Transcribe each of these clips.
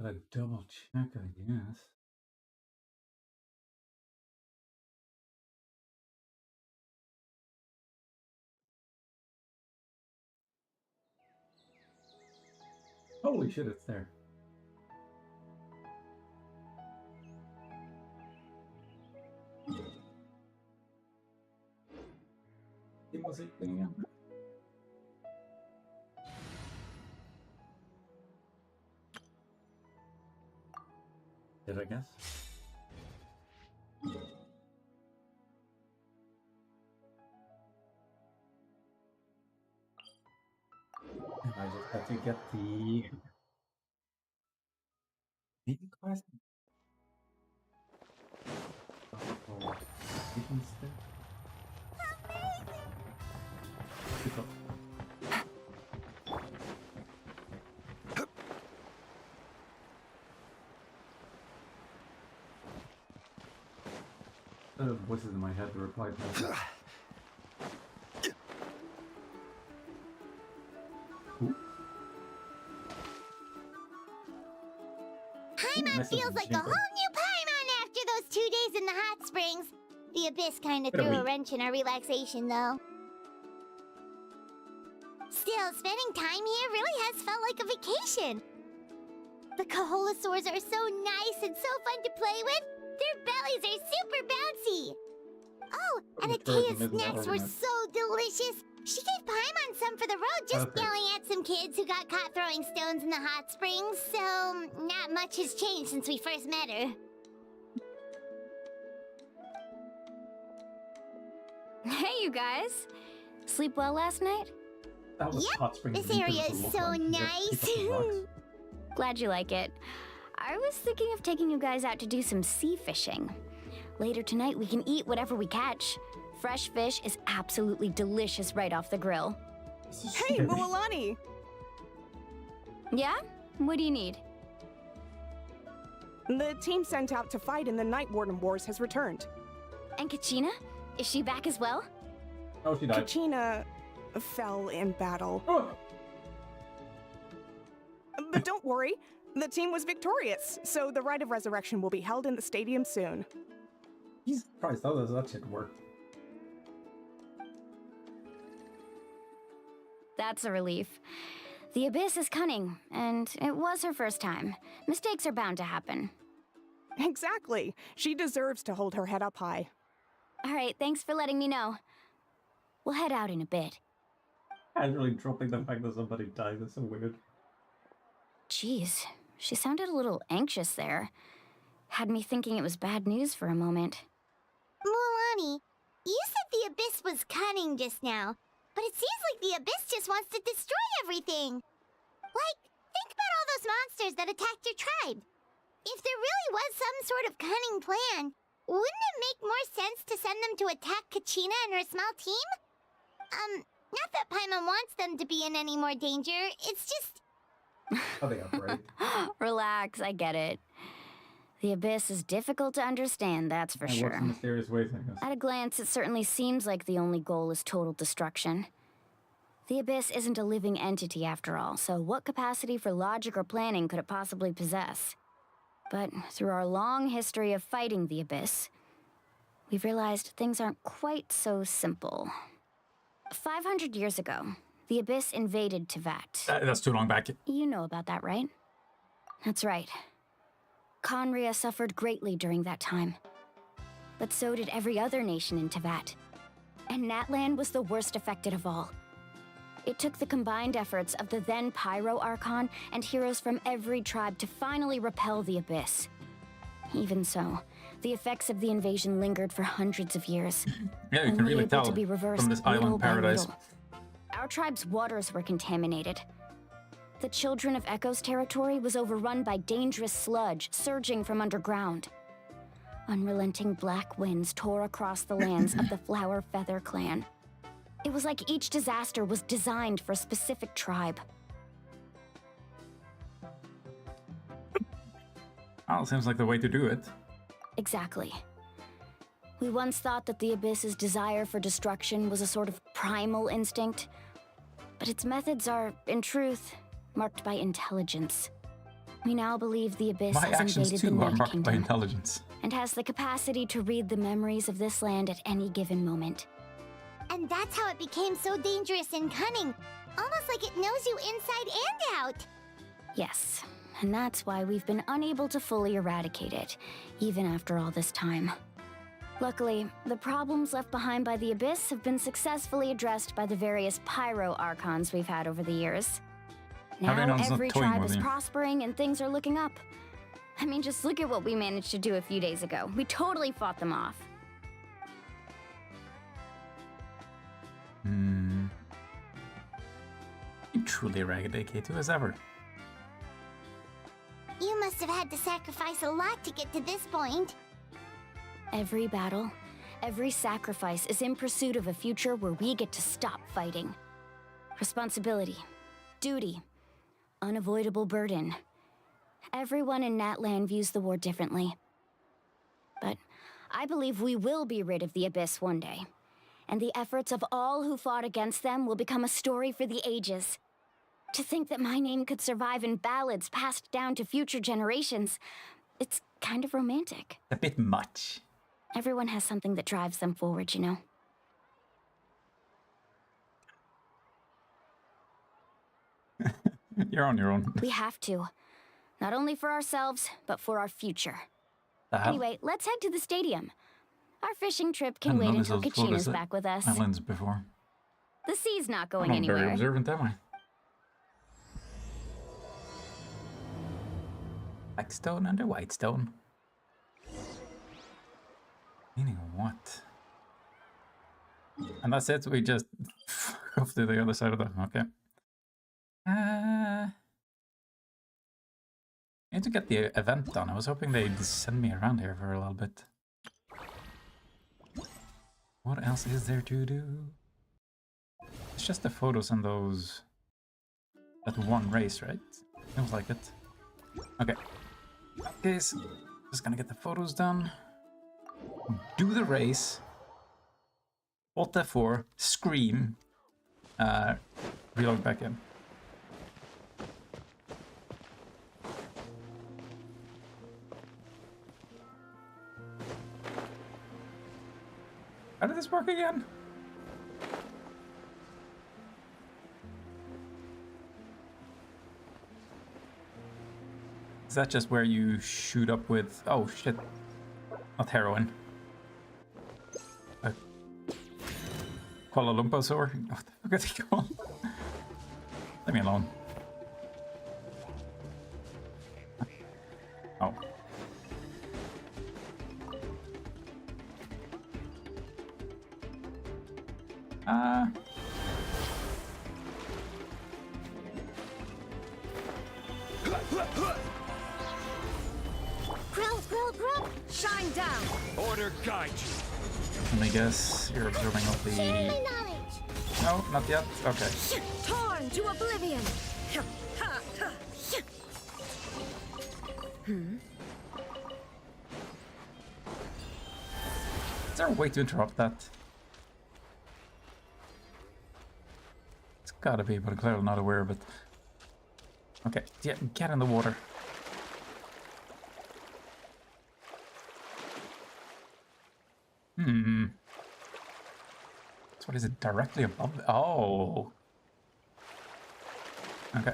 Gotta double check, I guess. Holy shit, it's there. It was it thing again. Did I guess? I just have to get the main quest. Oh, missions there. Voices in my head to reply to that. Paimon feels like a whole new Paimon after those 2 days in the hot springs. The Abyss kind of threw a wrench in our relaxation, though. Still, spending time here really has felt like a vacation. The Kaholasaurs are so nice and so fun to play with. Their bellies are super bouncy. Oh, and Atea's snacks were so delicious. She gave Paimon some for the road, just yelling at some kids who got caught throwing stones in the hot springs, so not much has changed since we first met her. Hey, you guys. Sleep well last night? Hot springs. This area is so nice. Glad you like it. I was thinking of taking you guys out to do some sea fishing. Later tonight, we can eat whatever we catch. Fresh fish is absolutely delicious right off the grill. Hey, Mualani! Yeah? What do you need? The team sent out to fight in the Night Warden Wars has returned. And Kachina? Is she back as well? Oh, she died. Kachina fell in battle. Oh. But don't worry, the team was victorious, so the Rite of Resurrection will be held in the stadium soon. Jesus Christ, how does that shit work? That's a relief. The Abyss is cunning, and it was her first time. Mistakes are bound to happen. Exactly. She deserves to hold her head up high. All right, thanks for letting me know. We'll head out in a bit. Casually dropping the fact that somebody died is so weird. Jeez, she sounded a little anxious there. Had me thinking it was bad news for a moment. Mualani, you said the Abyss was cunning just now, but it seems like the Abyss just wants to destroy everything. Like, think about all those monsters that attacked your tribe. If there really was some sort of cunning plan, wouldn't it make more sense to send them to attack Kachina and her small team? Not that Paimon wants them to be in any more danger, it's just... Oh, they operate. Relax, I get it. The Abyss is difficult to understand, that's for sure. Works in mysterious ways, I guess. At a glance, it certainly seems like the only goal is total destruction. The Abyss isn't a living entity after all, so what capacity for logic or planning could it possibly possess? But through our long history of fighting the Abyss, we've realized things aren't quite so simple. 500 years ago, the Abyss invaded Teyvat. That's too long back. You know about that, right? That's right. Khaenri'ah suffered greatly during that time. But so did every other nation in Teyvat. And Natlan was the worst affected of all. It took the combined efforts of the then Pyro Archon and heroes from every tribe to finally repel the Abyss. Even so, the effects of the invasion lingered for hundreds of years. Yeah, you can really tell to be reversed from this little island by paradise. little. Our tribe's waters were contaminated. The Children of Echo's territory was overrun by dangerous sludge surging from underground. Unrelenting black winds tore across the lands of the Flower Feather clan. It was like each disaster was designed for a specific tribe. Well, seems like the way to do it. Exactly. We once thought that the Abyss's desire for destruction was a sort of primal instinct, but its methods are, in truth, marked by intelligence. We now believe the Abyss My has actions invaded the too are Night marked by Kingdom intelligence. and has the capacity to read the memories of this land at any given moment. And that's how it became so dangerous and cunning. Almost like it knows you inside and out. Yes, and that's why we've been unable to fully eradicate it, even after all this time. Luckily, the problems left behind by the Abyss have been successfully addressed by the various Pyro Archons we've had over the years. How do you know Now it's not every toying tribe with is you? prospering and things are looking up. I mean, just look at what we managed to do a few days ago. We totally fought them off. You truly eradicated as ever. You must have had to sacrifice a lot to get to this point. Every battle, every sacrifice is in pursuit of a future where we get to stop fighting. Responsibility, duty, unavoidable burden. Everyone in Natlan views the war differently. But I believe we will be rid of the Abyss one day. And the efforts of all who fought against them will become a story for the ages. To think that my name could survive in ballads passed down to future generations, it's kind of romantic. A bit much. Everyone has something that drives them forward, you know? You're on your own. We have to. Not only for ourselves, but for our future. The hell? Anyway, let's head to the stadium. Our fishing trip I can wait noticed until those Kachina's photos back with us. Islands before. The sea's not I'm going not very anywhere. observant, am I? Black stone under white stone. Meaning what? And that's it, we just off to the other side of the... Okay. I need to get the event done. I was hoping they'd send me around here for a little bit. What else is there to do? It's just the photos and those... That one race, right? Feels like it. Okay. Okay, so just gonna get the photos done. Do the race. Alt F4. Scream. Reload back in. How did this work again? Is that just where you shoot up with... Oh, shit. Not heroin. Kuala Lumpur? What the fuck are they called? Leave me alone. Oh. Grill. Shine down. Order guide you. Let me guess, you're observing all the... Share my knowledge. No, not yet? Okay. Torn to oblivion. Is there a way to interrupt that? It's gotta be, but I'm clearly not aware of it. Okay, yeah, get in the water. So what is it, directly above? Oh. Okay.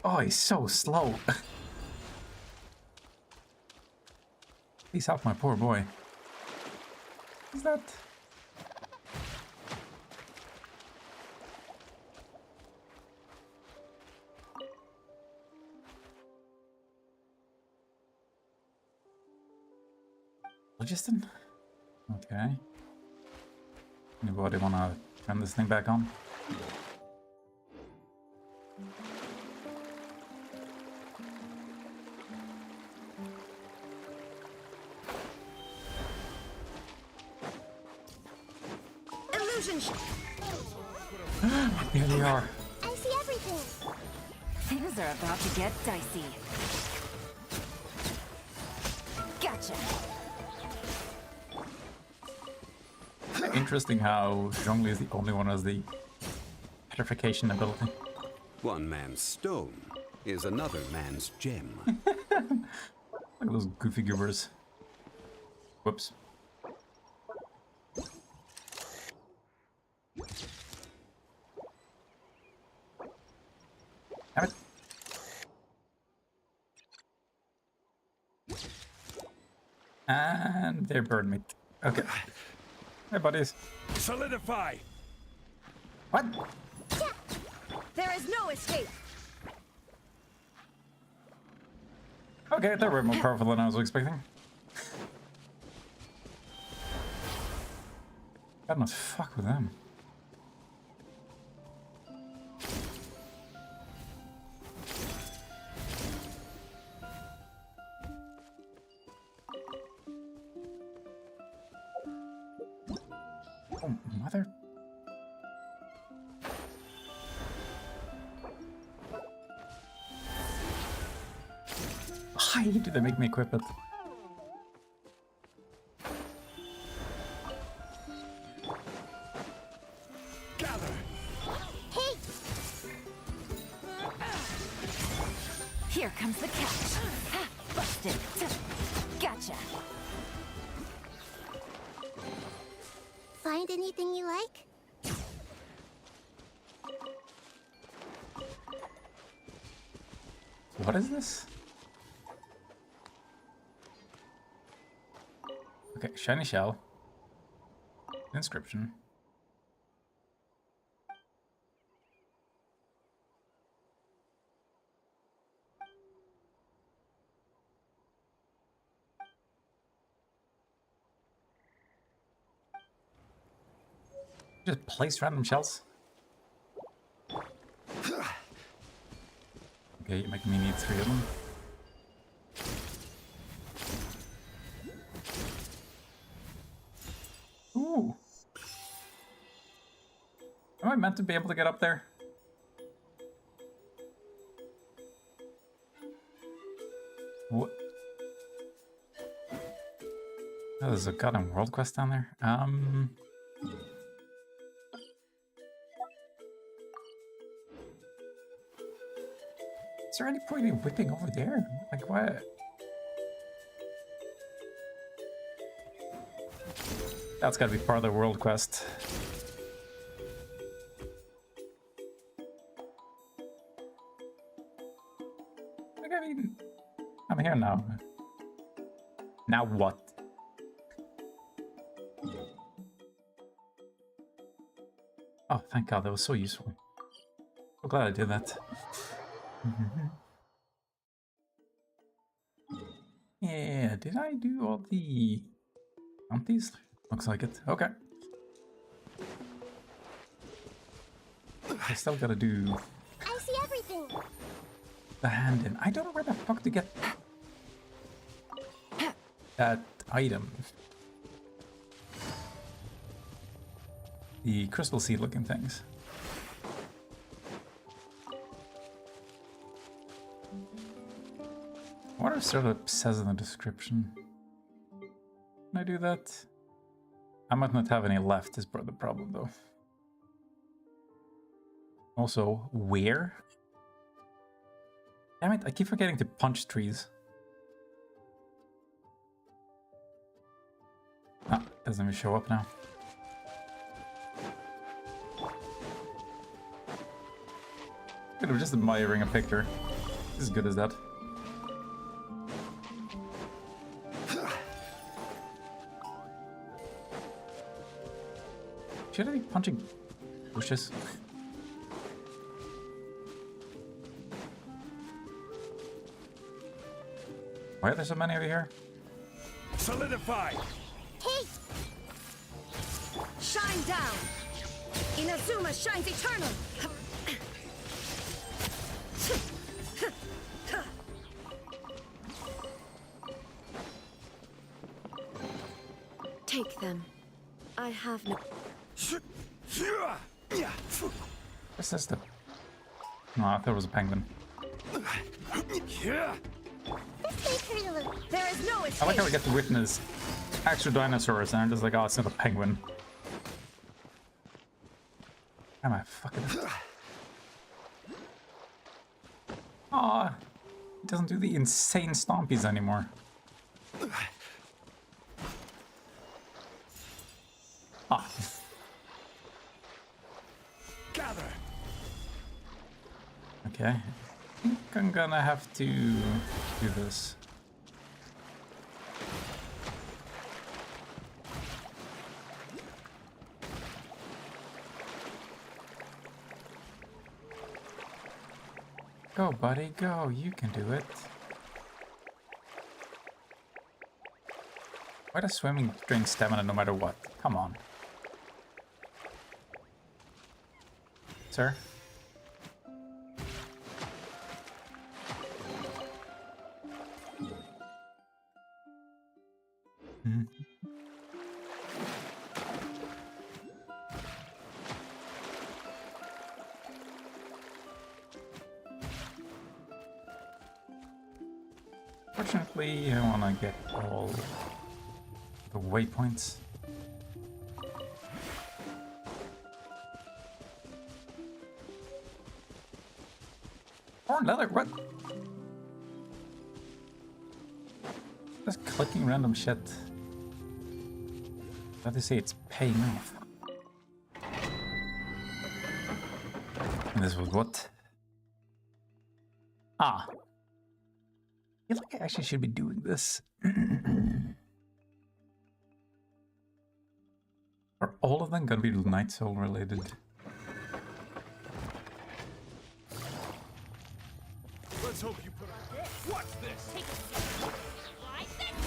Oh, he's so slow. Please help my poor boy. Is that... Phlogiston? Okay. Anybody wanna turn this thing back on? Illusion. Here they are. I see everything. Things are about to get dicey. Gotcha. Interesting how Zhongli is the only one who has the petrification ability. One man's stone is another man's gem. Like those goofy goobers. Whoops. Damn it. And they burned me. Okay. Hey, buddies. Solidify! What? There is no escape. Okay, they were more powerful than I was expecting. God must fuck with them. Oh, mother. Why do they make me equip it? Gather! Hey, Here comes the catch. Ha, busted. Gotcha. find anything you like? What is this? Okay, shiny shell. Inscription. Just place random shells. Okay, you make me need 3 of them. Ooh. Am I meant to be able to get up there? What? Oh, there's a goddamn world quest down there. Is there any point in whipping over there? Like, what? That's gotta be part of the world quest. Like, I mean, I'm here now. Now what? Oh, thank God, that was so useful. So glad I did that. Yeah, did I do all the bounties? Looks like it. Okay. I still gotta do I see everything. the hand in. I don't know where the fuck to get that item. The crystal seed looking things. What if it sort of says in the description? Can I do that? I might not have any left is the problem though. Also, where? Damn it, I keep forgetting to punch trees. Ah, doesn't even show up now. Could have just admiring a picture. As good as that. Should I be punching bushes? Why are there so many over here? Solidify! Hey, Shine down. Inazuma shines eternal. Take them. I have no. What's this? No, I thought it was a penguin. this way, Kurulu. There is no I escape. like how we get to witness actual dinosaurs and I'm just like, oh, it's not a penguin. Am I fucking... Aw, it doesn't do the insane stompies anymore. Ah. Gather. Okay. I think I'm gonna have to do this. Go, buddy, go. You can do it. Why does swimming drain stamina no matter what? Come on. Sir? Hmm. Fortunately, I want to get all the waypoints. Or another, what? Just clicking random shit. I have to say it's paying off. And this was what? Ah. I feel like I actually should be doing this. Are all of them gonna be Night Soul related? Let's hope you put up. What's this?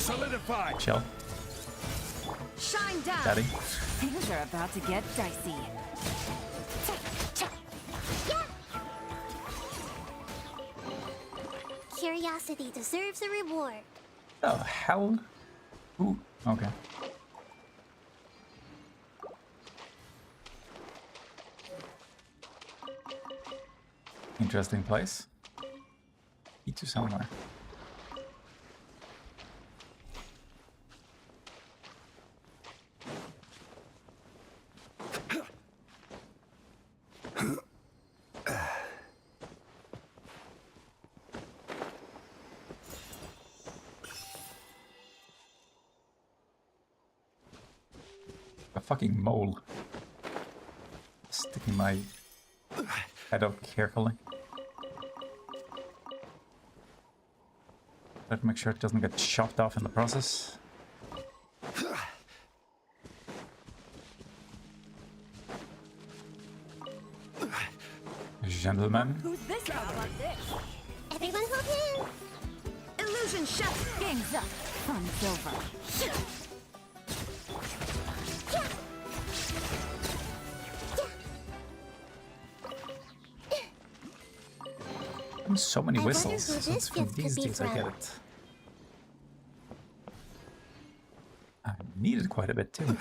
Solidify. Chill. Shine down. Daddy. Things are about to get dicey. Curiosity deserves a reward. The hell? Ooh, okay. Interesting place. Need to somewhere. A fucking mole. Sticking my head out carefully. Try to make sure it doesn't get chopped off in the process. Gentlemen. Who's this guy? How about this? Everyone hold in. Illusion shut. Game's up. Fun's over. So many I wonder whistles. who this Since from gift could these be days I get from. it. I need it quite a bit too.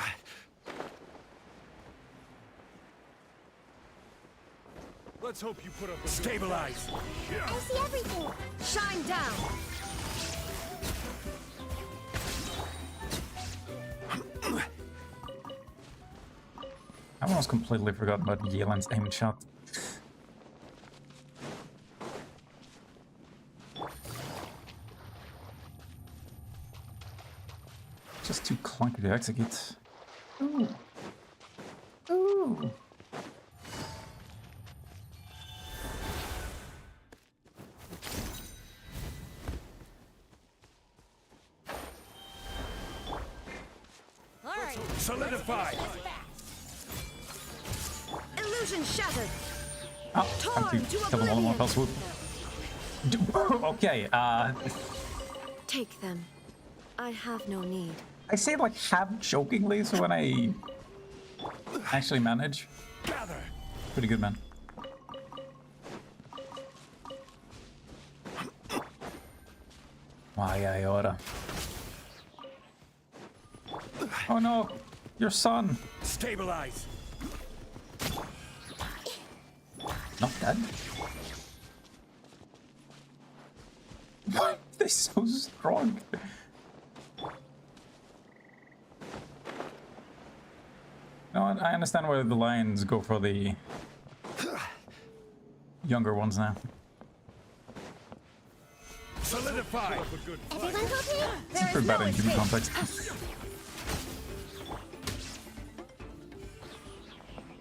Let's hope you put up a stabilize. I see everything. Shine down. I almost completely forgot about Yelan's aim shot. Just too clunky to execute. Ooh. Ooh. All right. Solidify. Illusion shattered. Oh, time to kill them all in one fell swoop. Okay, Take them. I have no need. I say it like half jokingly, so when I actually manage, Gather. pretty good, man. Why, Iota? Oh no, your son. Stabilize. Not dead. Why are they so strong? No, I understand why the lions go for the younger ones now. Solidify. Everyone hold me? It's pretty bad in human context.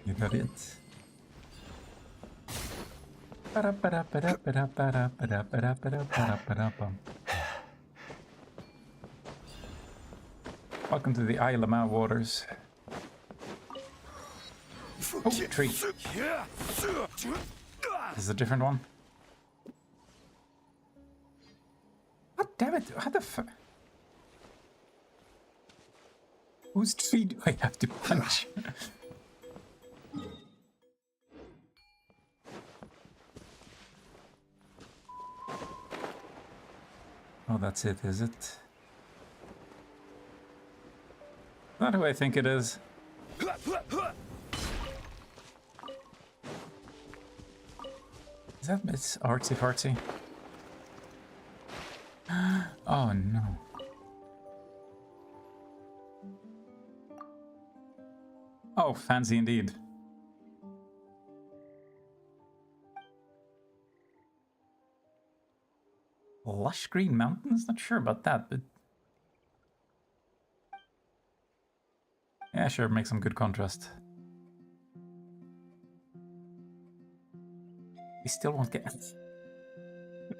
You got it. Welcome to the Isle of Man waters. Oh, tree. This is a different one. God damn it! How the fuck? Whose tree do I have to punch? Oh, that's it, is it? Not who I think it is. Is that Miss Artsy Fartsy? Oh no. Oh, fancy indeed. Lush green mountains? Not sure about that, but... yeah, sure, make some good contrast. We still won't get...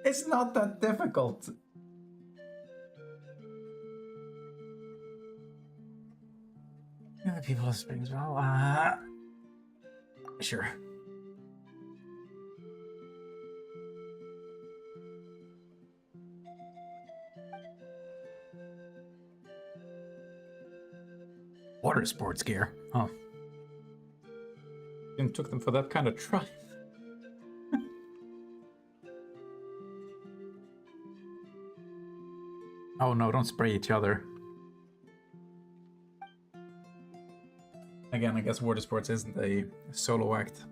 It's not that difficult. Yeah, the people of Springs, well, sure. Water sports gear. Oh. Even took them for that kind of try. Oh no, don't spray each other. Again, I guess water sports isn't a solo act.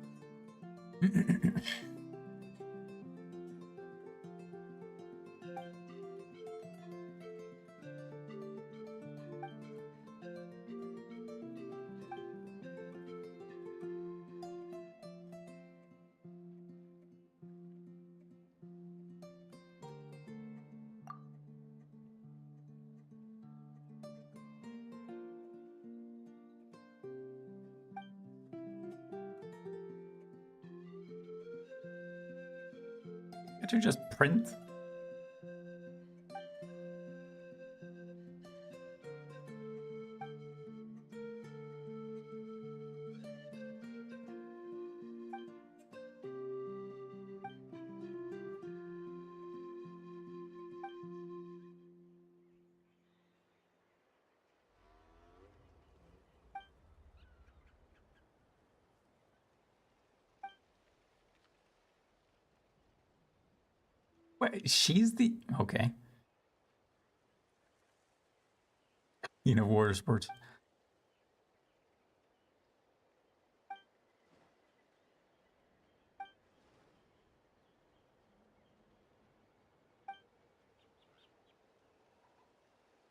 Can't you just print? Wait, she's the... okay. You know, water sports.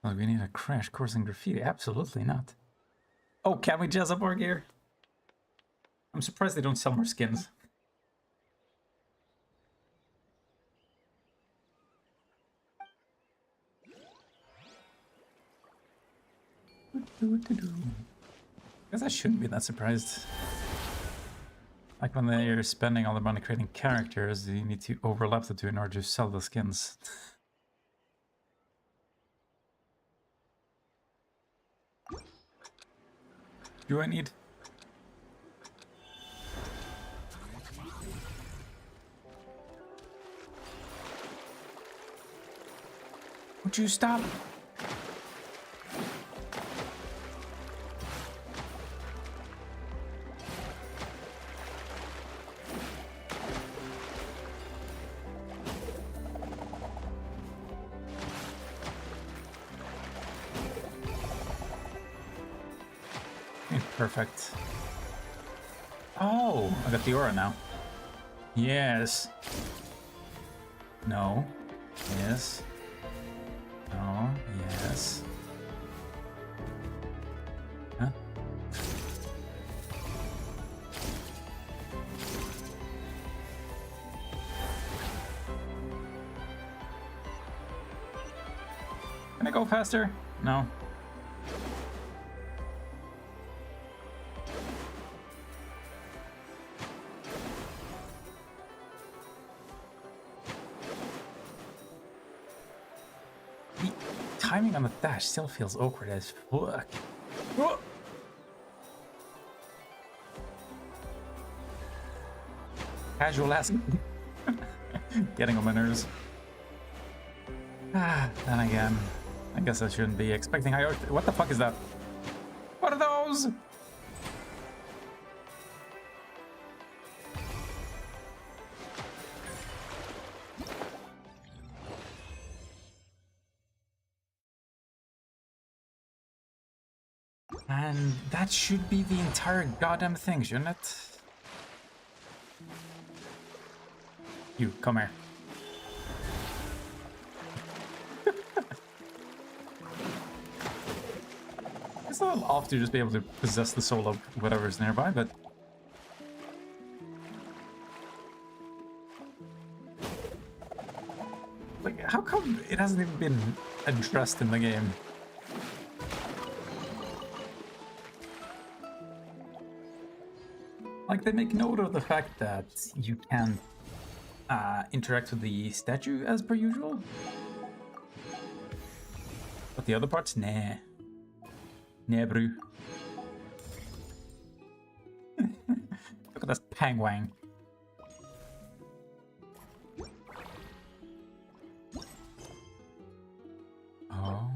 Well, we need a crash course in graffiti. Absolutely not. Oh, can we jazz up our gear? I'm surprised they don't sell more skins. Guess I shouldn't be that surprised. Like when they're spending all the money creating characters, you need to overlap the two in order to sell the skins. Do I need... would you stop? Perfect. Oh, I got the aura now. Yes. No. Yes. No. Yes. Huh? Can I go faster? No. The timing on the dash still feels awkward as fuck. Whoa. Casual ass. Getting on my nerves. Then again, I guess I shouldn't be expecting higher. What the fuck is that? What are those? And that should be the entire goddamn thing, shouldn't it? You, come here. It's a little off to just be able to possess the soul of whatever's nearby, but... Like, how come it hasn't even been addressed in the game? Like, they make note of the fact that you can't interact with the statue as per usual. But the other parts, nah. Nah, bro. Look at that pangwang. Oh.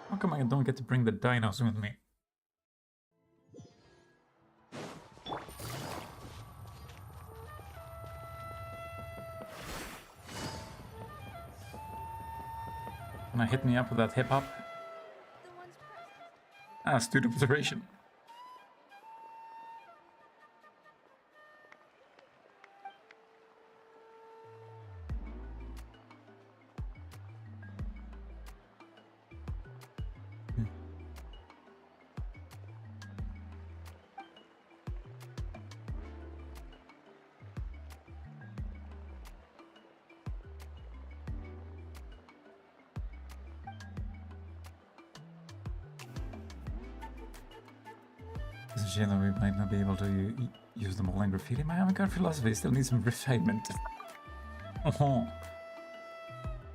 How come I don't get to bring the dinos with me? Can I hit me up with that hip hop? Student observation. It's a shame that we might not be able to use them all in graffiti. My avant-garde philosophy still needs some refinement. The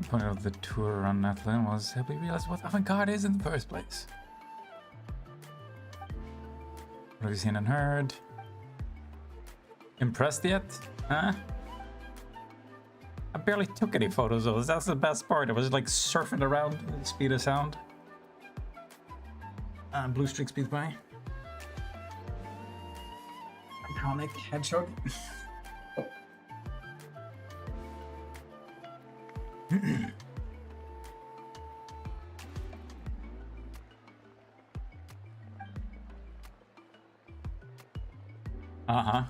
point of the tour around Natlan was help we realize what avant-garde is in the first place. What have you seen and heard? Impressed yet? Huh? I barely took any photos of this. That's the best part. I was like surfing around at the speed of sound. Blue streak speeds by. Iconic headshot. Uh-huh.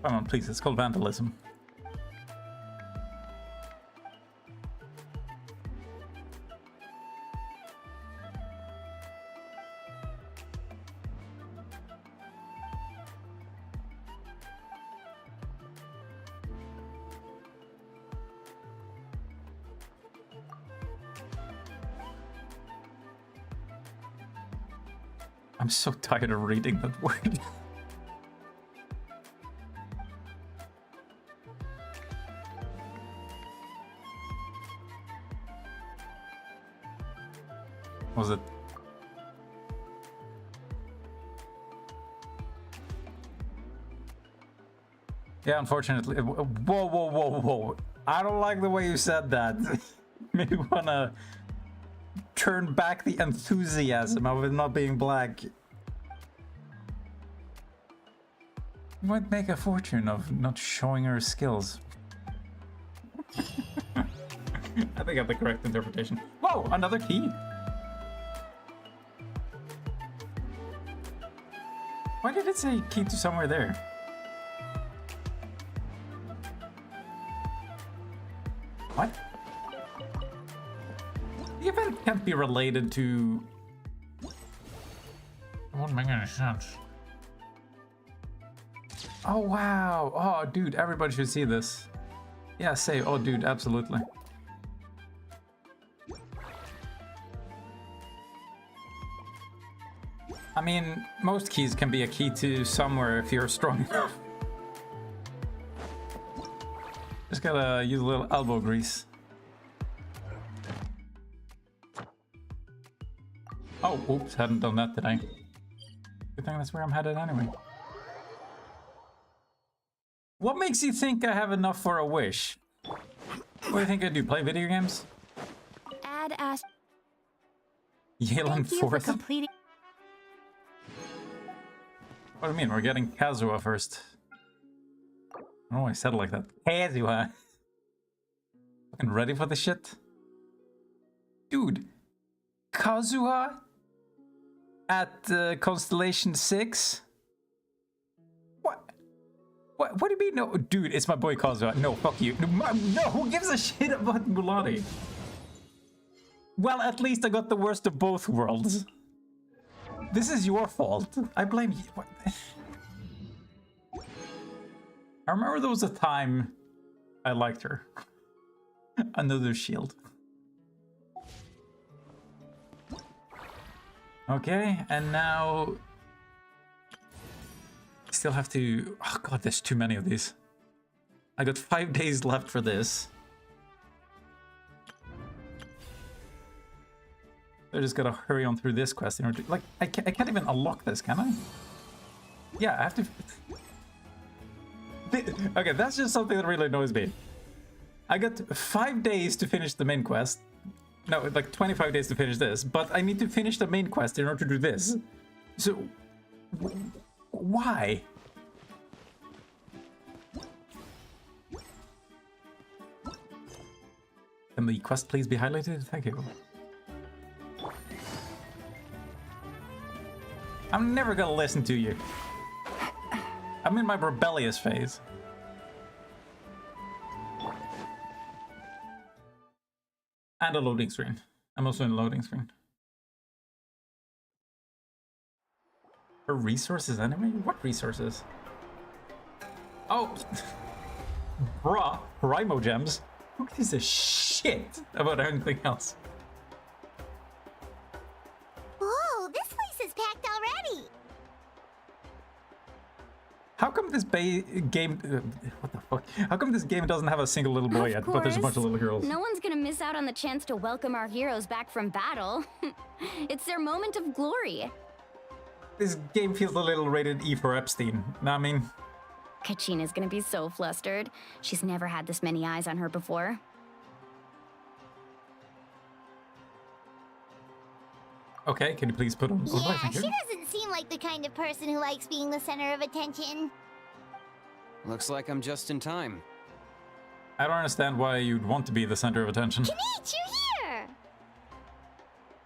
Come on, please, it's called vandalism. I'm so tired of reading that word. Was it? Yeah, unfortunately. Whoa, whoa, whoa, whoa. I don't like the way you said that. Maybe wanna turn back the enthusiasm of it not being black. You might make a fortune of not showing her skills. I think I have the correct interpretation. Whoa, another key. Why did it say key to somewhere there? What? The event can't be related to... It won't make any sense. Oh, wow. Oh, dude, everybody should see this. Yeah, say, oh, dude, absolutely. I mean, most keys can be a key to somewhere if you're strong enough. Just gotta use a little elbow grease. Oh, oops, hadn't done that today. Good thing that's where I'm headed anyway. What makes you think I have enough for a wish? What do you think I do? Play video games? Add as. Yale in Thank you for fourth? completing. What do you mean? We're getting Kazuha first. I don't know why I said it like that. Kazuha. Fucking ready for the shit? Dude. Kazuha? At Constellation 6? What do you mean? No, dude, it's my boy Kazuha. No, fuck you. No, who gives a shit about Mulan? Well, at least I got the worst of both worlds. This is your fault. I blame you. What? I remember there was a time I liked her. Another shield. Okay, and now... Still have to... Oh god, there's too many of these. I got 5 days left for this. I just gotta hurry on through this quest in order to... Like, I can't even unlock this, can I? Yeah, I have to... Okay, that's just something that really annoys me. I got 5 days to finish the main quest. No, like 25 days to finish this, but I need to finish the main quest in order to do this. So... Why? Can the quest please be highlighted? Thank you. I'm never gonna listen to you. I'm in my rebellious phase. And a loading screen. I'm also in a loading screen. For resources anyway? What resources? Oh! Bruh, Primo gems. Who gives a shit about anything else? Whoa, this place is packed already. How come this game... what the fuck? How come this game doesn't have a single little boy yet, but there's a bunch of little girls? No one's gonna miss out on the chance to welcome our heroes back from battle. It's their moment of glory. This game feels a little rated E for Epstein. I mean... Kachina's gonna be so flustered. She's never had this many eyes on her before. Okay, can you please put on... Yeah, thank you. she doesn't seem like the kind of person who likes being the center of attention. Looks like I'm just in time. I don't understand why you'd want to be the center of attention. Kinich, you're here!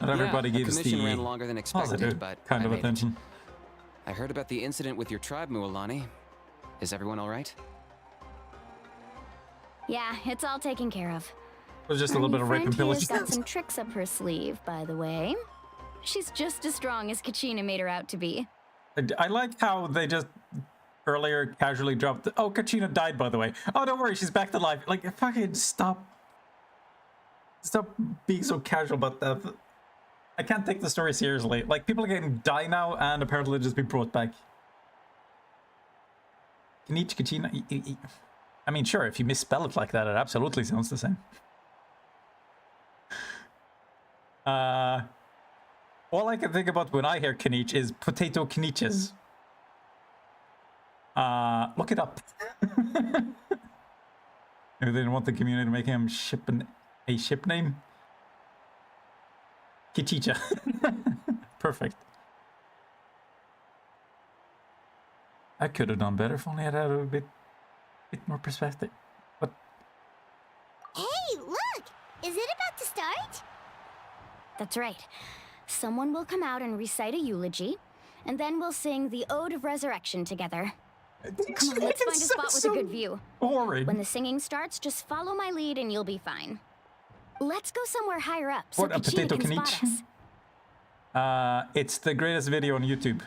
Not everybody the gives commission the ran longer than expected, positive but kind I of made it. attention. I heard about the incident with your tribe, Mualani. Is everyone all right? Yeah, it's all taken care of. It was just a Our little bit new of rape friend and here's pillage. got some tricks up her sleeve, by the way. She's just as strong as Kachina made her out to be. I like how they just earlier casually dropped... Oh, Kachina died, by the way. Oh, don't worry, she's back to life. Like, fucking stop. Stop being so casual about that. I can't take the story seriously. Like, people are getting die now, and apparently just be brought back. Kinich, Kachina... I mean, sure, if you misspell it like that, it absolutely sounds the same. All I can think about when I hear Kinich is potato Kiniches. Look it up. Maybe they didn't want the community to make him a ship name. Kichicha. Perfect. I could have done better if only I had a bit more perspective. But Hey, look! Is it about to start? That's right. Someone will come out and recite a eulogy, and then we'll sing the Ode of Resurrection together. Come on, let's It find a spot sounds with so a good view. boring. When the singing starts, just follow my lead and you'll be fine. Let's go somewhere higher up so What, a Kachina potato can can spot eat? us. It's the greatest video on YouTube.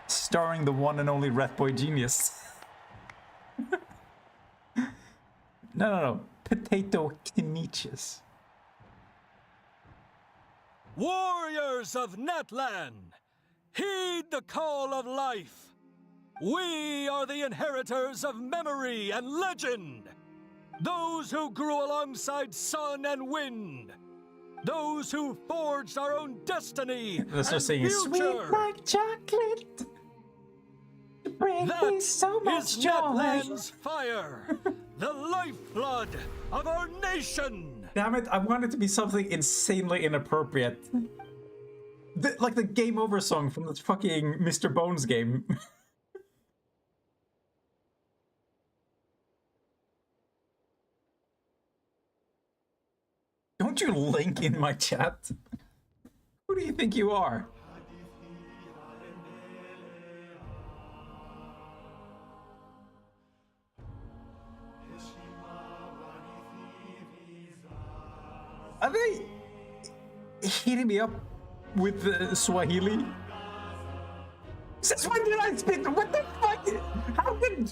Starring the one and only Rat Boy Genius. No. Potato Keniches. Warriors of Natlan, heed the call of life. We are the inheritors of memory and legend. Those who grew alongside sun and wind. Those who forged our own destiny Let's and just sing it. Sweet future. like chocolate. Bring That me so much is joy. Natlan's fire, the lifeblood of our nation. Damn it, I want it to be something insanely inappropriate. Like the Game Over song from the fucking Mr. Bones game. Don't you link in my chat? Who do you think you are? Are they hitting me up with Swahili? Since when did I speak? What the fuck? How did?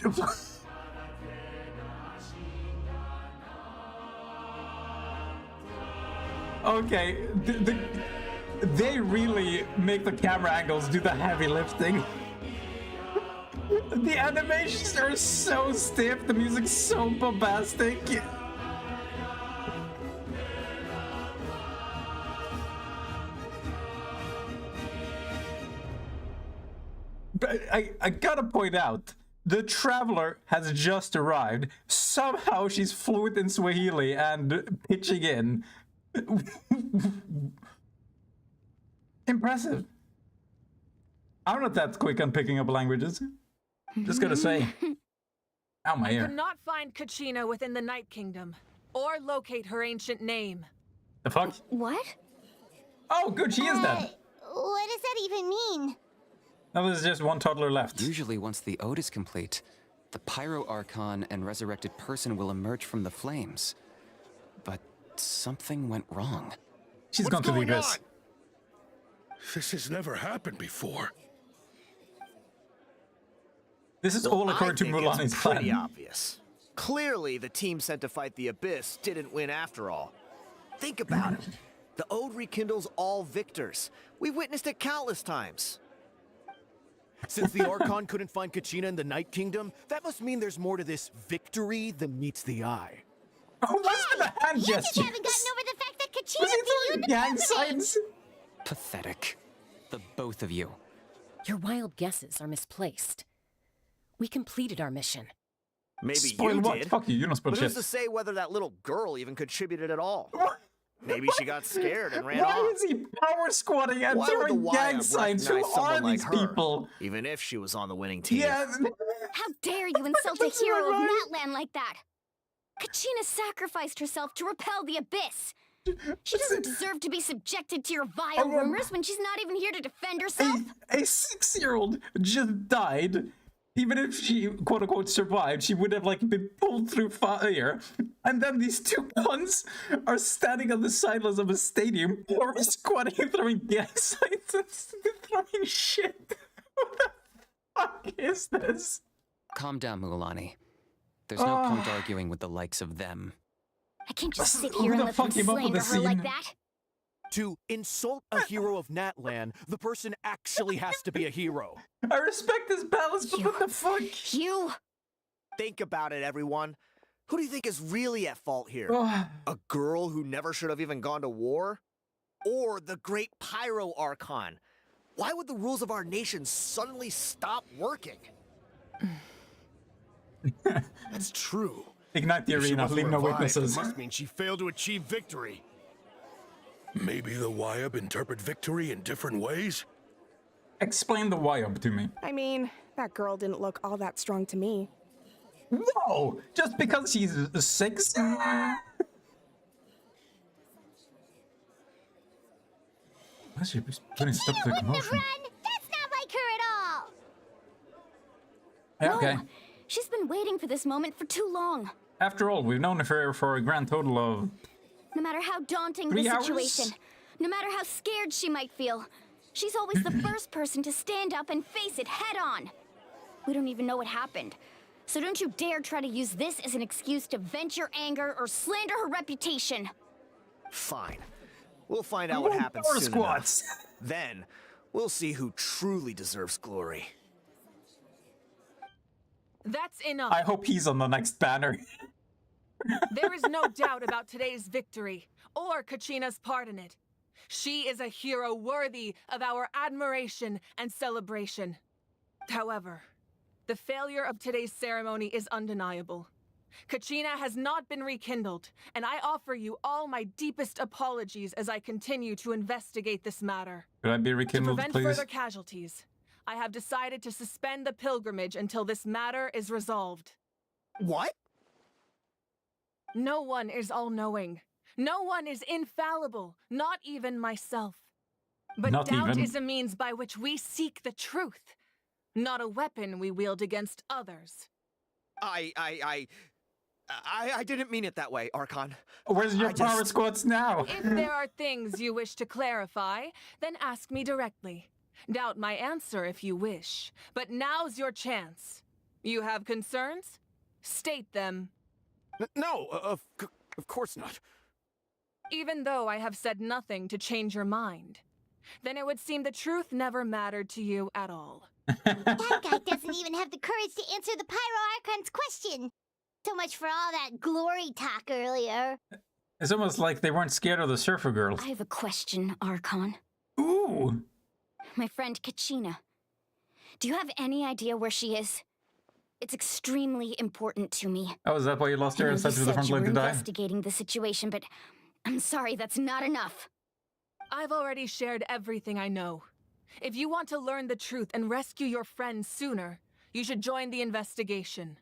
Okay, they really make the camera angles do the heavy lifting. The animations are so stiff, the music's so bombastic. But I gotta point out, the Traveler has just arrived. Somehow she's fluent in Swahili and pitching in. Impressive. I'm not that quick on picking up languages. Just gotta say. Ow, my ear. Could not find Kachina within the Night Kingdom, or locate her ancient name. The fuck? What? Oh, good, she is dead. What does that even mean? Now there's just one toddler left. Usually, once the ode is complete, the Pyro Archon and resurrected person will emerge from the flames. But something went wrong. She's gone to the abyss. This has never happened before. This is all according to I think Mulani's it's pretty plan. obvious. Clearly, the team sent to fight the Abyss didn't win after all. Think about it. The Ode rekindles all victors. We've witnessed it countless times. Since the Archon couldn't find Kachina in the Night Kingdom, that must mean there's more to this victory than meets the eye. Oh, what's with the hand You just gesture? haven't gotten over the fact that Kachina Was he put you in throwing the gang president. signs? Pathetic. The both of you. Your wild guesses are misplaced. We completed our mission. Maybe Spoil you what? did. Fuck you, you don't spoil But shit. who's to say whether that little girl even contributed at all? What? Maybe she got scared and ran Why off. is he power squatting and Why would the throwing gang Wyab signs? Who recognize are someone these like her, people? even if she was on the winning team? Yeah. How dare you insult a That's hero of right. Natlan like that? Kachina sacrificed herself to repel the Abyss. She doesn't deserve to be subjected to your vile rumors when she's not even here to defend herself. A 6-year-old just died. Even if she, quote unquote, survived, she would have like been pulled through fire. And then these two cunts are standing on the sidelines of a stadium, or squatting and throwing gang signs and throwing shit. What the fuck is this? Calm down, Mualani. There's no point arguing with the likes of them. I can't just sit Who here and the let fuck them came up with slander the her like scene? that. To insult a hero of Natlan, the person actually has to be a hero. I respect this balance, but what the fuck? You! Think about it, everyone. Who do you think is really at fault here? A girl who never should have even gone to war? Or the great Pyro Archon? Why would the rules of our nation suddenly stop working? That's true. Ignite the If she arena, wasn't leave no revived, witnesses. It must mean she failed to achieve victory. Maybe the Wyab interpret victory in different ways? Explain the Wyab to me. I mean, that girl didn't look all that strong to me. Whoa! Just because she's 6? Why is she putting stuff to the commotion? Run! That's not Yeah, okay. No, she's been waiting for this moment for too long. After all, we've known her for a grand total of... No matter how daunting 3 the hours? situation, no matter how scared she might feel, she's always the first person to stand up and face it head on. We don't even know what happened, so don't you dare try to use this as an excuse to vent your anger or slander her reputation. Fine. We'll find out what happens Power soon squats. enough. Then, we'll see who truly deserves glory. That's enough. I hope he's on the next banner. There is no doubt about today's victory, or Kachina's part in it. She is a hero worthy of our admiration and celebration. However, the failure of today's ceremony is undeniable. Kachina has not been rekindled, and I offer you all my deepest apologies as I continue to investigate this matter. Could I be To rekindled, prevent please? further casualties, I have decided to suspend the pilgrimage until this matter is resolved. What? No one is all-knowing. No one is infallible, not even myself. But Not doubt even. is a means by which we seek the truth, not a weapon we wield against others. I didn't mean it that way, Archon. Where's your I power just- squats now? If there are things you wish to clarify, then ask me directly. Doubt my answer if you wish, but now's your chance. You have concerns? State them. No, of course not. Even though I have said nothing to change your mind, then it would seem the truth never mattered to you at all. That guy doesn't even have the courage to answer the Pyro Archon's question. So much for all that glory talk earlier. It's almost like they weren't scared of the surfer girls. I have a question, Archon. Ooh! My friend Kachina. Do you have any idea where she is? It's extremely important to me. Oh, is that why you lost her I know and sent her you to the said front you line were to die? investigating the situation, but I'm sorry, that's not enough. I've already shared everything I know. If you want to learn the truth and rescue your friend sooner, you should join the investigation.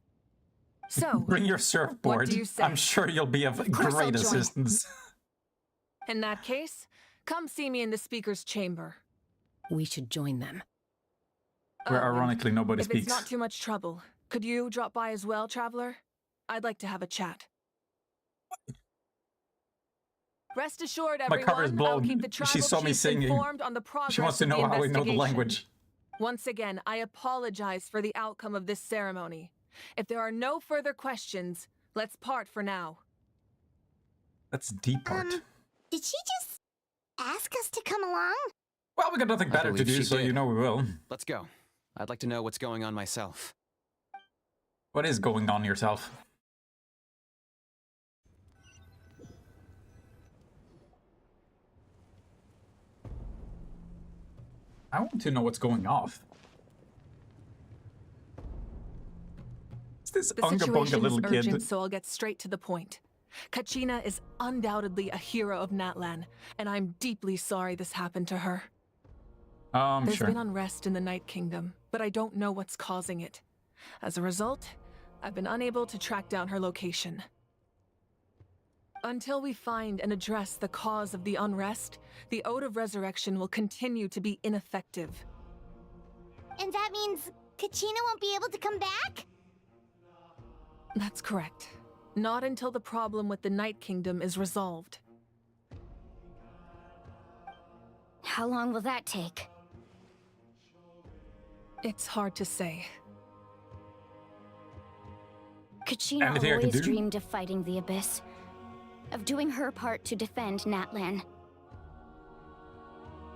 So, Bring your surfboard. What do you say? I'm sure you'll be of course I'll great join. assistance. in that case, come see me in the speaker's chamber. We should join them. Where Oh, and ironically nobody if speaks. it's not too much trouble, could you drop by as well, Traveler? I'd like to have a chat. Rest assured, My everyone, cover is I'll blown. keep the tribal She saw me chiefs singing. informed on the progress She wants to of know the how we know the investigation. language. Once again, I apologize for the outcome of this ceremony. If there are no further questions, let's part for now. That's deep part. Did she just ask us to come along? Well, we got nothing better to believe do, she so did. you know we will. Let's go. I'd like to know what's going on myself. What is going on yourself? I want to know what's going off. It's this The unga bunga situation little is kid. urgent, so I'll get straight to the point. Kachina is undoubtedly a hero of Natlan, and I'm deeply sorry this happened to her. There's Sure. been unrest in the Night Kingdom, but I don't know what's causing it. As a result, I've been unable to track down her location. Until we find and address the cause of the unrest, the Ode of Resurrection will continue to be ineffective. And that means Kachina won't be able to come back? That's correct. Not until the problem with the Night Kingdom is resolved. How long will that take? It's hard to say. Kachina Anything I can always do? dreamed of fighting the Abyss. Of doing her part to defend Natlan.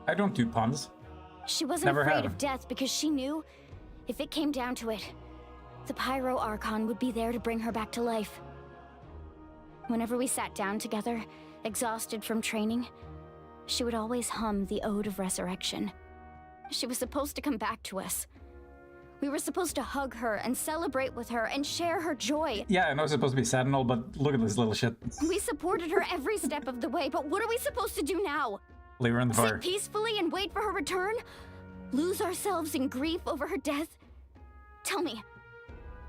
I don't do puns. She wasn't Never afraid have. of death because she knew, if it came down to it, the Pyro Archon would be there to bring her back to life. Whenever we sat down together, exhausted from training, she would always hum the Ode of Resurrection. She was supposed to come back to us. We were supposed to hug her and celebrate with her and share her joy. Yeah, I know it's supposed to be sad and all, but look at this little shit. We supported her every step of the way, but what are we supposed to do now? Leave her in the fire. Sit peacefully and wait for her return? Lose ourselves in grief over her death? Tell me,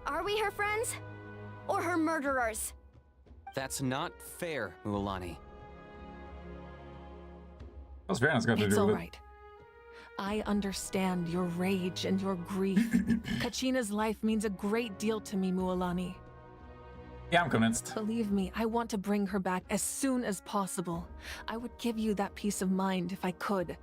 are we her friends? Or her murderers? That's not fair, Mualani. What's fairness got to It's do all with it? right. I understand your rage and your grief. Kachina's life means a great deal to me, Mualani. Yeah, I'm convinced. Believe me, I want to bring her back as soon as possible. I would give you that peace of mind if I could.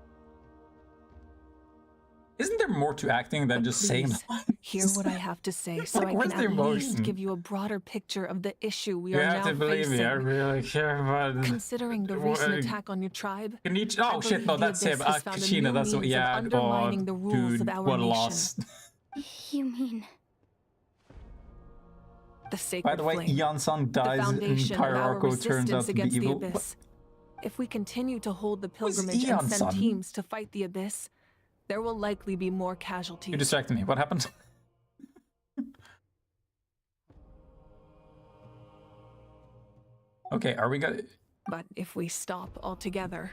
Isn't there more to acting than just saying lines? Hear what I have to say, so Like, I where's can the at least emotion? give you a broader picture of the issue we You are have now to believe facing. me, I really care about... Considering the recent attack on your tribe, Oh shit, no, the that's him. Abyss has found a Kachina, new that's... means of Yeah, undermining the rules dude, of our what a nation. loss. You mean... The sacred By the way, flame, Ian-san the dies and foundation of our Pyro turns out resistance to be against the evil. Abyss. If we continue to hold the Who's pilgrimage and Ian-san? send teams to fight the Abyss, there will likely be more You casualties. distracted me. What happened? Okay, are we gonna... But if we stop altogether,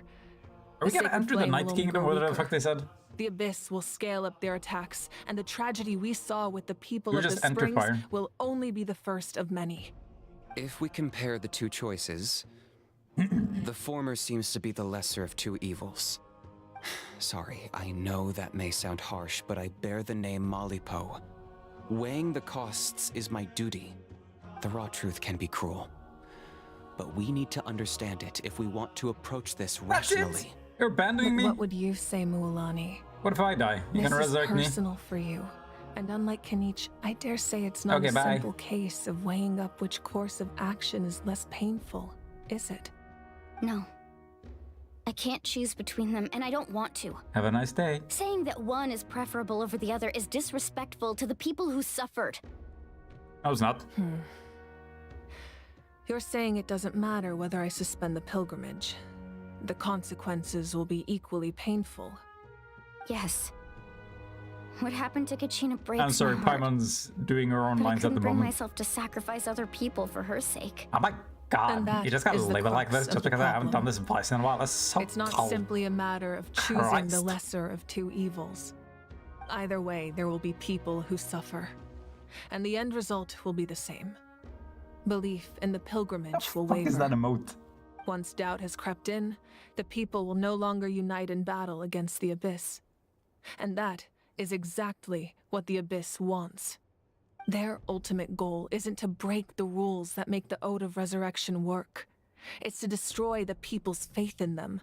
Are we the gonna sacred enter the flame Night will only Kingdom? grow Whatever the weaker. fuck they said? The Abyss will scale up their attacks, and the tragedy we saw with the people You of the just enter Springs fire. will only be the first of many. If we compare the two choices, the former seems to be the lesser of two evils. Sorry, I know that may sound harsh, but I bear the name Malipo. Weighing the costs is my duty. The raw truth can be cruel. But we need to understand it if we want to approach this That's it? rationally. You're abandoning me? What would you say, Mualani? What if I die? You This gonna is resurrect me? personal for you. And unlike Kanich, I dare say it's not Okay, a bye. simple case of weighing up which course of action is less painful, is it? No. I can't choose between them, and I don't want to. Have a nice day. Saying that one is preferable over the other is disrespectful to the people who suffered. No, it's not. You're saying it doesn't matter whether I suspend the pilgrimage. The consequences will be equally painful. Yes. What happened to Kachina breaks I'm sorry, my heart. Paimon's doing her own But I lines at couldn't the bring moment. myself to sacrifice other people for her sake. Oh my god, And that you just gotta is the leave it like crux this of just the because I haven't done problem. this in place in a while. That's so It's not cold. simply a matter of choosing the Christ. lesser of two evils. Either way, there will be people who suffer. And the end result will be the same. Belief in the pilgrimage will What waver. is that emote? Once doubt has crept in, the people will no longer unite in battle against the Abyss. And that is exactly what the Abyss wants. Their ultimate goal isn't to break the rules that make the Ode of Resurrection work. It's to destroy the people's faith in them.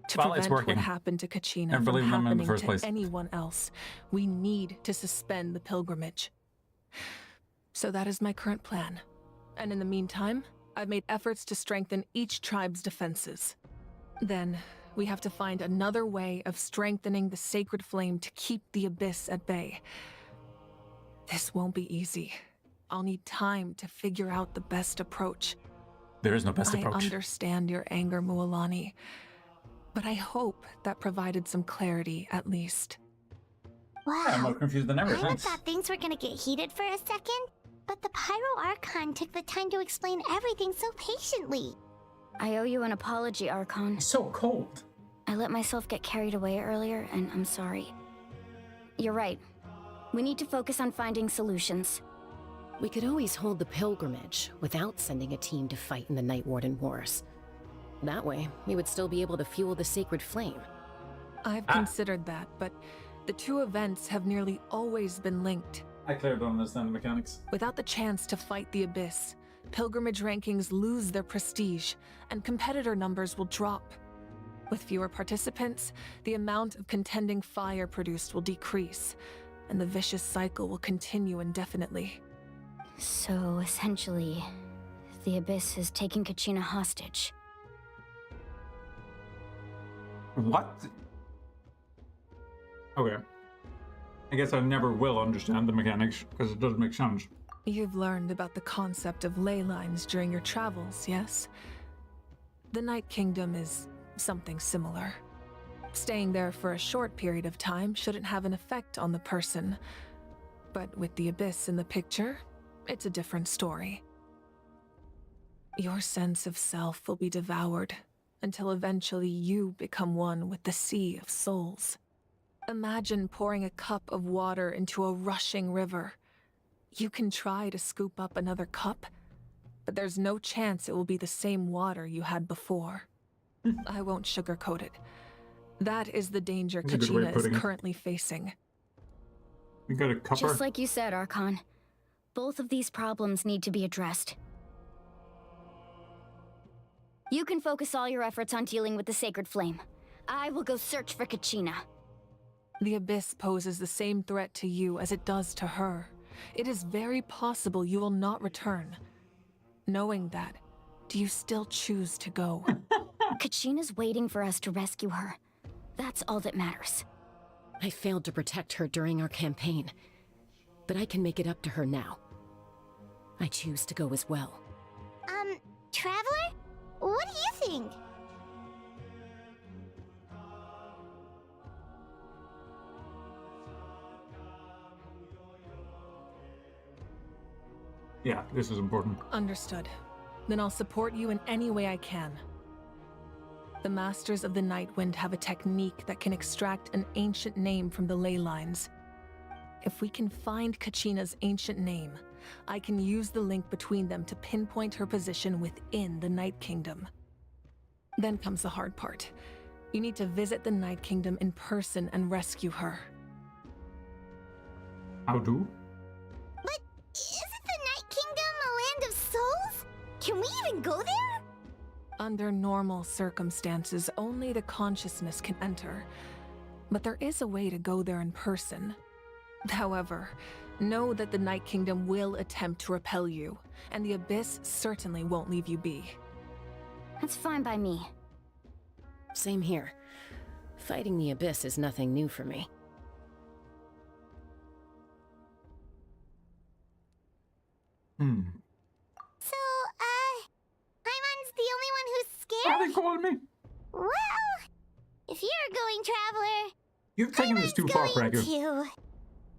To Well, it's prevent what working. happened to Kachina Never from believed in them in the happening first to place. anyone else, we need to suspend the pilgrimage. So that is my current plan. And in the meantime, I've made efforts to strengthen each tribe's defenses. Then, we have to find another way of strengthening the sacred flame to keep the Abyss at bay. This won't be easy. I'll need time to figure out the best approach. There is no best I approach. understand your anger, Mualani, but I hope that provided some clarity at least. Wow. I'm more confused than ever I since. thought things were gonna get heated for a second, but the Pyro Archon took the time to explain everything so patiently. I owe you an apology, Archon. It's so cold. I let myself get carried away earlier, and I'm sorry. You're right. We need to focus on finding solutions. We could always hold the pilgrimage without sending a team to fight in the Night Warden Wars. That way, we would still be able to fuel the sacred flame. I've considered that, but the two events have nearly always been linked. I clearly don't understand the mechanics. Without the chance to fight the Abyss, pilgrimage rankings lose their prestige, and competitor numbers will drop. With fewer participants, the amount of contending fire produced will decrease, and the vicious cycle will continue indefinitely. So, essentially, the Abyss is taking Kachina hostage. What? Okay. I guess I never will understand the mechanics, because it doesn't make sense. You've learned about the concept of ley lines during your travels, yes? The Night Kingdom is something similar. Staying there for a short period of time shouldn't have an effect on the person. But with the Abyss in the picture, it's a different story. Your sense of self will be devoured until eventually you become one with the Sea of Souls. Imagine pouring a cup of water into a rushing river. You can try to scoop up another cup, but there's no chance it will be the same water you had before. I won't sugarcoat it. That is the danger That's a good way of Kachina is putting it. currently facing. We got a copper. Just like you said, Archon. Both of these problems need to be addressed. You can focus all your efforts on dealing with the Sacred Flame. I will go search for Kachina. The Abyss poses the same threat to you as it does to her. It is very possible you will not return. Knowing that, do you still choose to go? Kachina's waiting for us to rescue her. That's all that matters. I failed to protect her during our campaign, but I can make it up to her now. I choose to go as well. Traveler? What do you think? Yeah, this is important. Understood. Then I'll support you in any way I can. The Masters of the Nightwind have a technique that can extract an ancient name from the ley lines. If we can find Kachina's ancient name, I can use the link between them to pinpoint her position within the Night Kingdom. Then comes the hard part. You need to visit the Night Kingdom in person and rescue her. How do? But isn't the Night Kingdom a land of souls? Can we even go there? Under normal circumstances, only the consciousness can enter. But there is a way to go there in person. However, know that the Night Kingdom will attempt to repel you, and the Abyss certainly won't leave you be. That's fine by me. Same here. Fighting the Abyss is nothing new for me. So, Paimon's the only one who's Why scared? they call me? Well, if you're going, Traveler, You've taken this too far, going Fragu. too.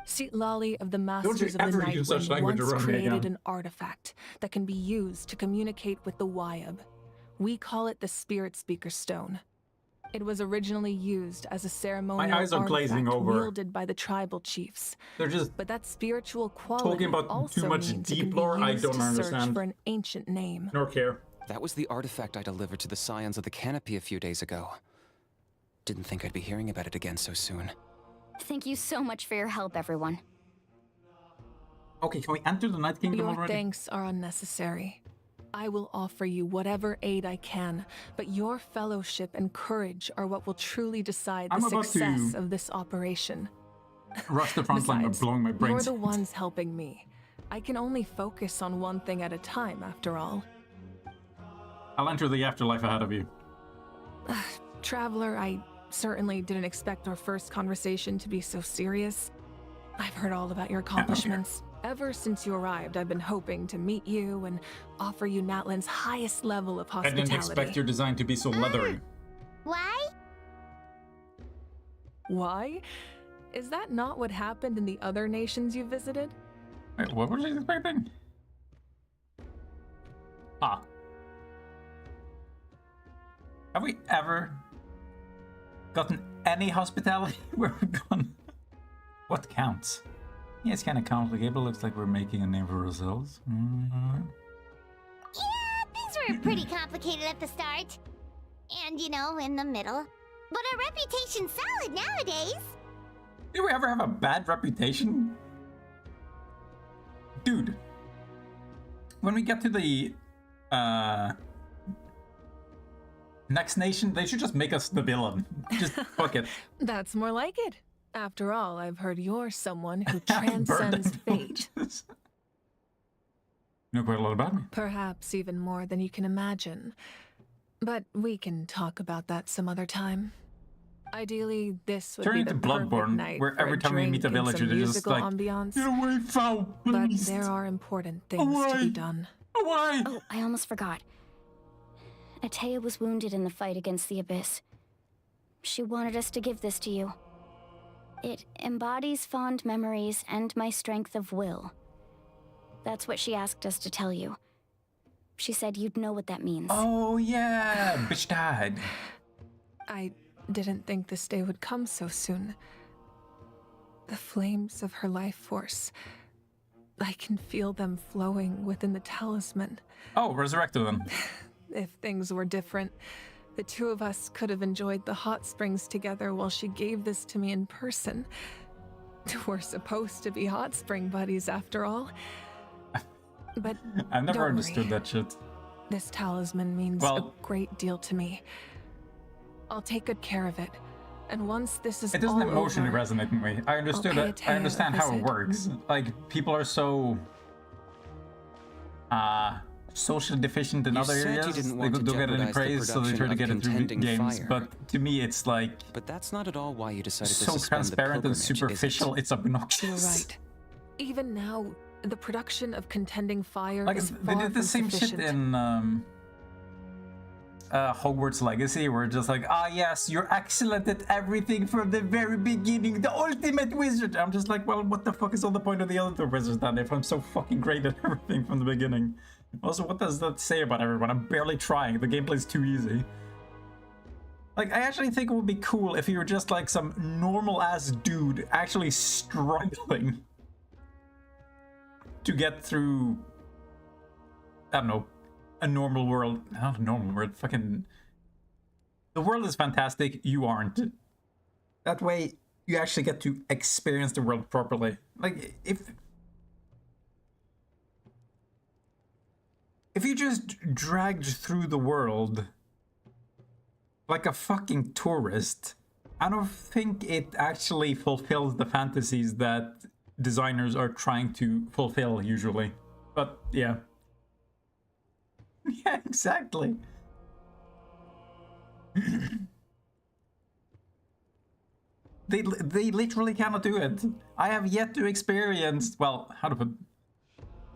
Sitlali of the you Masters of the ever use such Nightwind language once around me created again. an artifact that can be used to communicate with the Wyab. We call it the Spirit Speaker Stone. It was originally used as a ceremonial eyes are glazing artifact over. wielded by the tribal chiefs. They're just But that spiritual quality talking about also too much means it deep can be lore I used don't to search understand. for an ancient name. nor care. That was the artifact I delivered to the Scions of the Canopy a few days ago. Didn't think I'd be hearing about it again so soon. Thank you so much for your help, everyone. Okay, can we enter the Night Kingdom Your already? thanks are unnecessary. I will offer you whatever aid I can, but your fellowship and courage are what will truly decide the I'm about success to of this operation. Rush the front line by Besides, blowing my you're brains. the ones helping me. I can only focus on one thing at a time, after all. I'll enter the afterlife ahead of you. Traveler, I certainly didn't expect our first conversation to be so serious. I've heard all about your accomplishments. Ever since you arrived, I've been hoping to meet you and offer you Natlan's highest level of I hospitality. didn't expect your design to be so leathery. Why? Why? Is that not what happened in the other nations you visited? Wait, what was I expecting? Ah. Have we ever gotten any hospitality where we've gone? What counts? Yeah, it's kind of complicated, but looks like we're making a name for ourselves. Yeah, things were pretty complicated at the start. And, you know, in the middle. But our reputation's solid nowadays. Did we ever have a bad reputation? Dude. When we get to the next nation, they should just make us the villain. Just fuck it. That's more like it. After all, I've heard you're someone who Burn transcends them fate. villages. You know quite a lot about me. Perhaps even more than you can imagine. But we can talk about that some other time. Ideally, this would Turn be into the perfect Bloodborne, night where for every time we meet a drink and villager, some they're just musical like, ambiance. "Get away, foul, But please." there are important things to be done. Why? Oh, I almost forgot. Atea was wounded in the fight against the Abyss. She wanted us to give this to you. It embodies fond memories and my strength of will. That's what she asked us to tell you. She said you'd know what that means. Oh yeah, bitch died. I didn't think this day would come so soon. The flames of her life force. I can feel them flowing within the talisman. Oh, resurrected them. If things were different, The two of us could have enjoyed the hot springs together while she gave this to me in person. We're supposed to be hot spring buddies after all. But I never don't understood worry. that shit. This talisman means a great deal to me. I'll take good care of it. And once this is It doesn't all emotionally over, resonate with me. I understood pay it. I Atea understand a how it visit. works. Like, people are so socially deficient in You other said you areas. didn't They want to don't get any jeopardize the praise, so they try to production get of it through contending games. fire. But to me, it's like But that's not at all why you decided to so suspend the transparent and pilgrimage, is it? superficial. It's obnoxious. You're right. Even now, the production of contending fire Like, is they far did the from same sufficient. shit in Hogwarts Legacy, where just like, yes, you're excellent at everything from the very beginning, the ultimate wizard. I'm just like, well, what the fuck is all the point of the other wizards then if I'm so fucking great at everything from the beginning? Also, what does that say about everyone? I'm barely trying. The gameplay's too easy. Like, I actually think it would be cool if you were just like some normal-ass dude actually struggling to get through, I don't know, a normal world. Not a normal world, fucking... The world is fantastic, you aren't. That way, you actually get to experience the world properly. Like, if you just dragged through the world like a fucking tourist, I don't think it actually fulfills the fantasies that designers are trying to fulfill usually. But yeah. Yeah, exactly. They literally cannot do it. I have yet to experience, well, how to put...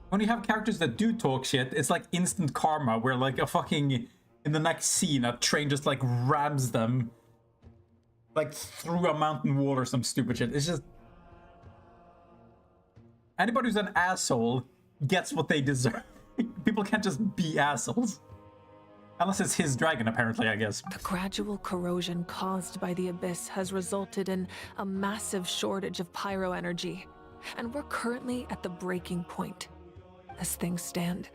When you have characters that do talk shit, it's like instant karma, where like a fucking... In the next scene, a train just like rams them like through a mountain wall or some stupid shit. It's just... Anybody who's an asshole gets what they deserve. People can't just be assholes. Unless it's his dragon, apparently, I guess. The gradual corrosion caused by the Abyss has resulted in a massive shortage of pyro energy, and we're currently at the breaking point. As things stand,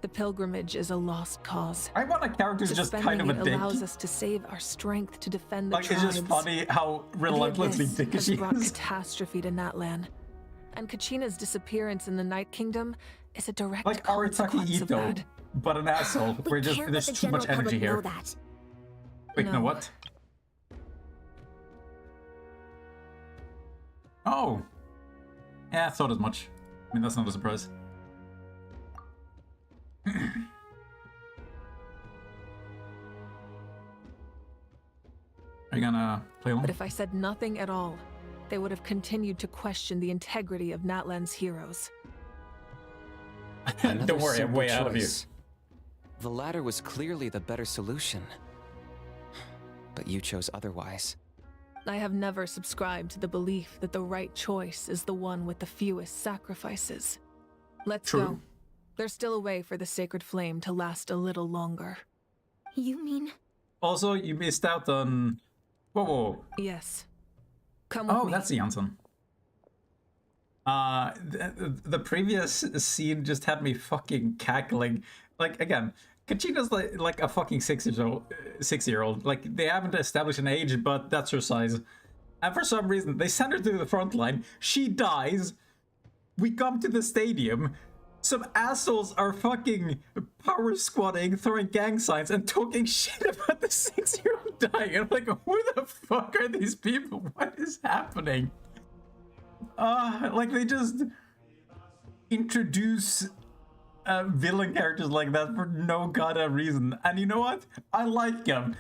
the pilgrimage is a lost cause. I want a character who's just kind of a Suspending it dick. allows us to save our strength to defend the Like, tribes. it's just funny how relentlessly The Abyss dickish has she brought is. catastrophe to Natlan, and Kachina's disappearance in the Night Kingdom is a direct Like consequence Arataki of Ito, that. but an asshole. Where just there's too much energy here. Wait, no, No. what? Oh. Yeah, I thought as much. I mean, that's not a surprise. Are you gonna play along? But if I said nothing at all, they would have continued to question the integrity of Natlan's heroes. Another Don't worry, I'm simple way out of you. choice. The latter was clearly the better solution. But you chose otherwise. I have never subscribed to the belief that the right choice is the one with the fewest sacrifices. Let's True. go. There's still a way for the sacred flame to last a little longer. You mean? Also, you missed out on... Whoa, whoa. Yes. Come with Oh, me. that's the Janssen. The previous scene just had me fucking cackling. Like, again, Kachina's like a fucking 6-year-old. Like, they haven't established an age, but that's her size. And for some reason, they send her to the front line. She dies. We come to the stadium. Some assholes are fucking power squatting, throwing gang signs, and talking shit about the 6-year-old dying. I'm like, who the fuck are these people? What is happening? Like, they just introduce villain characters like that for no goddamn reason. And you know what? I like them.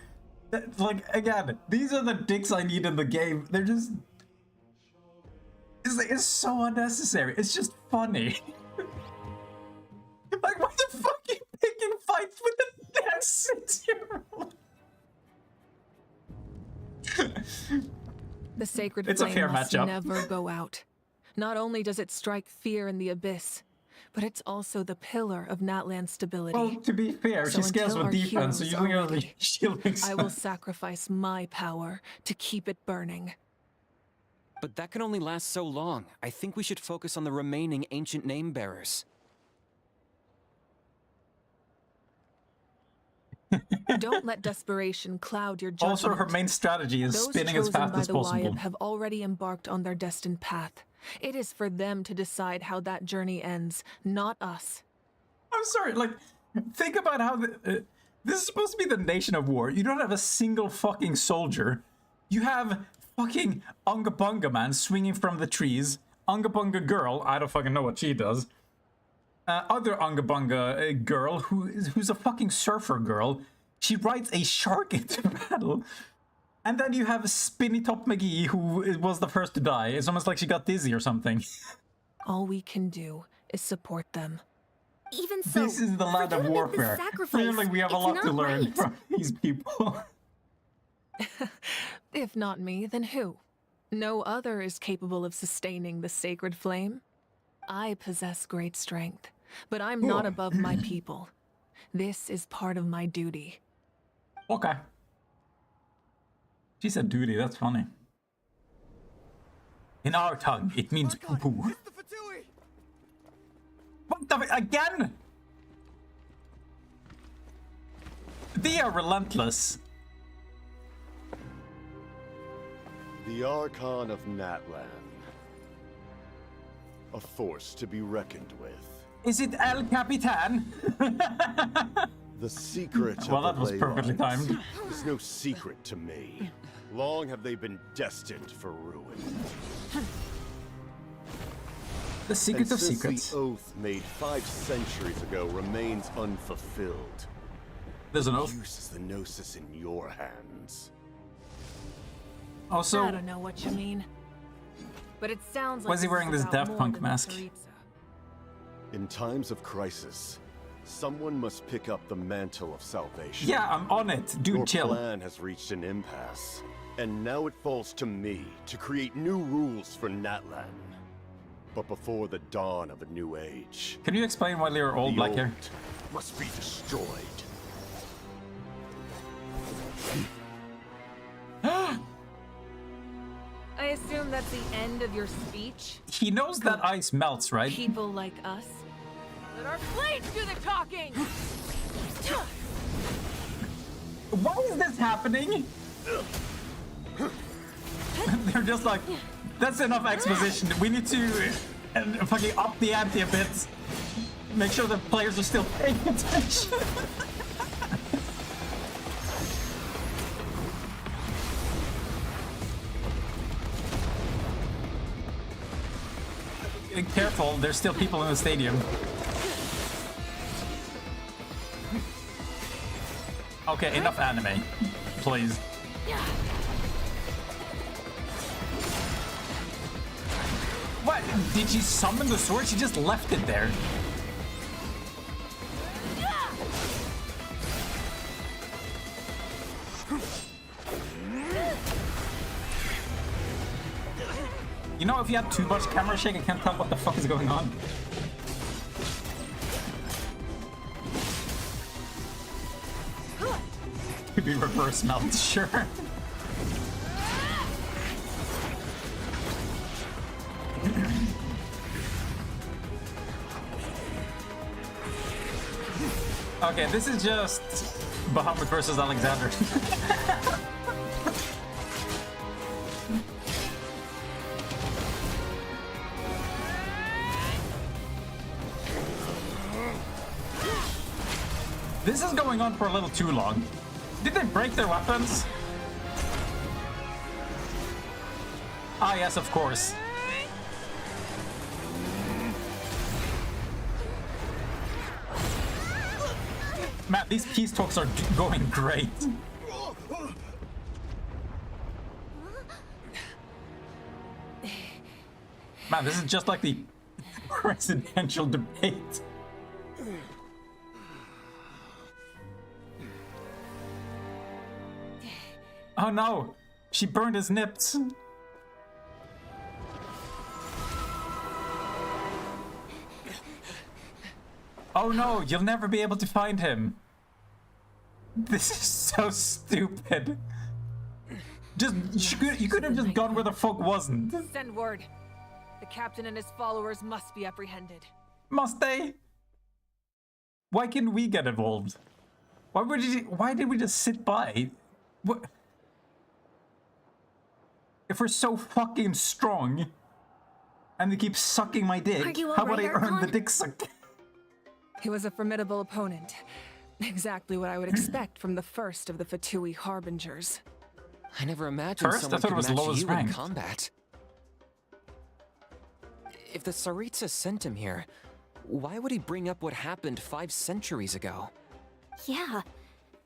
Like, again, these are the dicks I need in the game. They're just... It's so unnecessary. It's just funny. Like, why the fuck are you picking fights with the damn 6-year-old? The sacred It's a flame fair must matchup. never go out. Not only does it strike fear in the abyss, but it's also the pillar of Natlan's stability. Well, to be fair, So she scales until with our defense, so heroes you are don't have ready, the shielding. I will sacrifice my power to keep it burning. But that can only last so long. I think we should focus on the remaining ancient name bearers. Don't let desperation cloud your judgment. Also, her main strategy is Those spinning as chosen fast by as the possible. Wyeth have already embarked on their destined path. It is for them to decide how that journey ends, not us. I'm sorry, like, think about how this is supposed to be the nation of war. You don't have a single fucking soldier. You have fucking Unga Bunga man swinging from the trees. Unga Bunga girl, I don't fucking know what she does. Other Unga Bunga girl who's a fucking surfer girl. She rides a shark into battle. And then you have Spinny Top McGee, who was the first to die. It's almost like she got dizzy or something. All we can do is support them. Even so, This is the land of warfare. Clearly, we have a lot to learn from these people. If not me, then who? No other is capable of sustaining the sacred flame. I possess great strength, but I'm not above my people. This is part of my duty. Okay. She said duty, that's funny. In our tongue, it means poo-poo. What the again? They are relentless. The Archon of Natlan. A force to be reckoned with. Is it El Capitan? The secret well, of that was the perfectly Leylights timed. is no secret to me. Long have they been destined for ruin. The secret and of since secrets. The oath made 5 centuries ago remains unfulfilled. There's an oath. Use the Gnosis in your hands. Also, I don't know what you mean. But it sounds like why is he wearing this Daft Punk mask? In times of crisis, someone must pick up the mantle of salvation. Yeah, I'm on it. Dude, Your chill. plan has reached an impasse, and now it falls to me to create new rules for Natlan. But before the dawn of a new age, Can you explain why they're all the black old hair? must be destroyed. I assume that's the end of your speech? He knows that ice melts, right? People like us? Let our blades do the talking! Why is this happening? They're just like, that's enough exposition. We need to fucking up the ante a bit. Make sure the players are still paying attention. Careful, there's still people in the stadium. Okay, enough anime. Please. What? Did she summon the sword? She just left it there. You know, if you have too much camera shake, I can't tell what the fuck is going on. Could be reverse melt, sure. Okay, this is just Bahamut versus Alexander. This is going on for a little too long. Did they break their weapons? Ah, yes, of course. Man, these peace talks are going great. Man, this is just like the presidential debate. Oh no! She burned his nips! Oh no, you'll never be able to find him! This is so stupid! You could have just gone where the fuck wasn't. Send word. The captain and his followers must be apprehended. Must they? Why can't we get involved? Why did we just sit by? What? If we're so fucking strong, and they keep sucking my dick, Are you how about alright, I earn the Archon? dick suck? He was a formidable opponent. Exactly what I would expect from the first of the Fatui Harbingers. I never imagined First, I someone thought it could was match lowest you in ranked. combat. If the Tsaritsa sent him here, why would he bring up what happened 5 centuries ago? Yeah.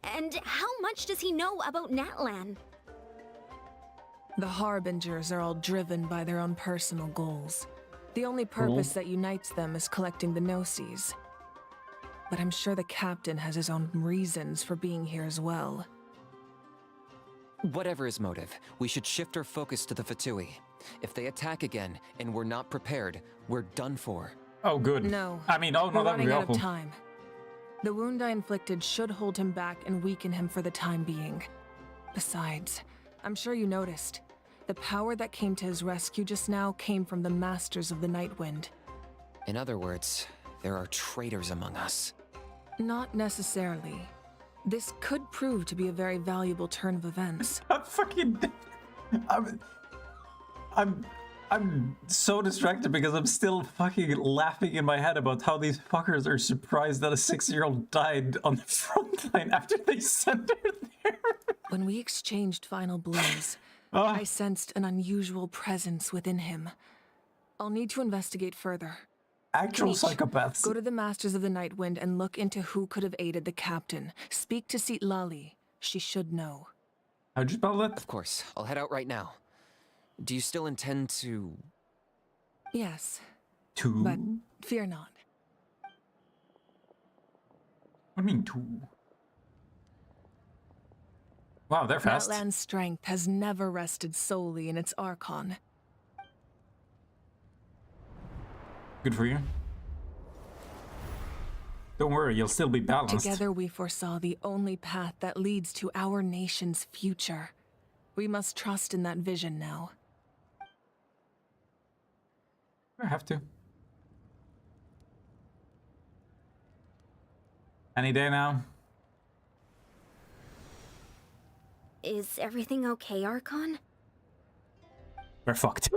And how much does he know about Natlan? The Harbingers are all driven by their own personal goals. The only purpose that unites them is collecting the Gnosis. But I'm sure the captain has his own reasons for being here as well. Whatever his motive, we should shift our focus to the Fatui. If they attack again and we're not prepared, we're done for. Oh, good. No. I mean, oh no, We're that would running be out awful. of time. The wound I inflicted should hold him back and weaken him for the time being. Besides, I'm sure you noticed, the power that came to his rescue just now came from the Masters of the Nightwind. In other words, there are traitors among us. Not necessarily. This could prove to be a very valuable turn of events. I'm so distracted because I'm still fucking laughing in my head about how these fuckers are surprised that a 6-year-old died on the front line after they sent her there. When we exchanged final blows, I sensed an unusual presence within him. I'll need to investigate further. Actual Knicht, psychopaths. Go to the Masters of the Nightwind and look into who could have aided the captain. Speak to Citlali. She should know. How'd you spell that? Of course, I'll head out right now. Do you still intend to... Yes, Two? but fear not. What do you mean two? Wow, they're fast. Natlan's strength has never rested solely in its Archon. Good for you. Don't worry, you'll still be balanced. Together we foresaw the only path that leads to our nation's future. We must trust in that vision now. I have to. Any day now. Is everything okay, Archon? We're fucked.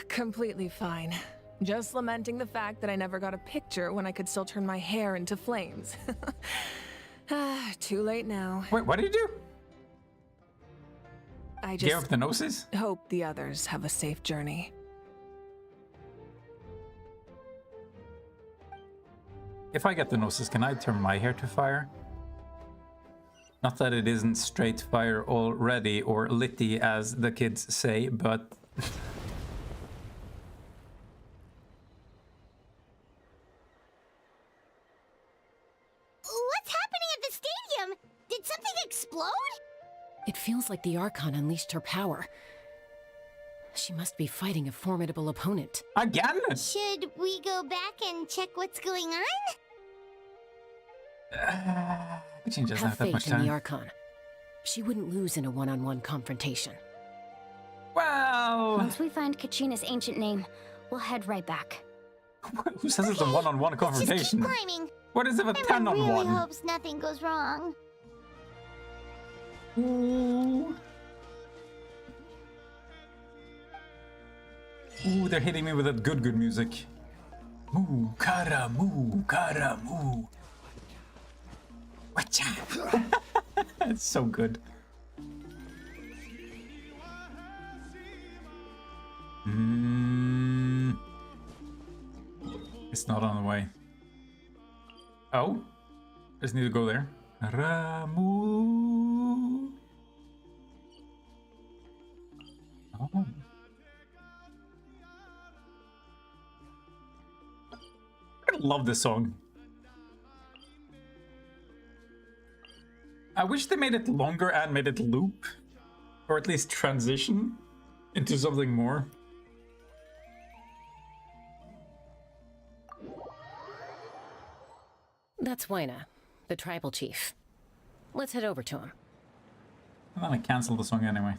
Completely fine. Just lamenting the fact that I never got a picture when I could still turn my hair into flames. Too late now. Wait, what did you do? I Gave just up the Gnosis? hope the others have a safe journey. If I get the Gnosis, can I turn my hair to fire? Not that it isn't straight fire already, or litty as the kids say, but... What's happening at the stadium? Did something explode? It feels like the Archon unleashed her power. She must be fighting a formidable opponent. Again? Should we go back and check what's going on? She doesn't Have have that much faith in the time. Archon. She wouldn't lose in a one-on-one confrontation. Well... Once we find Kachina's ancient name, we'll head right back. Who says it's a one-on-one Just keep confrontation? climbing. What is it with Everyone 10-on-1? really hopes nothing goes wrong. Ooh. Ooh, they're hitting me with that good music. Moo, kara, moo, kara, moo. Wacha. It's so good. It's not on the way. Oh? Just need to go there. Ramu. Oh. I love this song. I wish they made it longer and made it loop. Or at least transition into something more. That's Waina, the tribal chief. Let's head over to him. I'm gonna cancel the song anyway.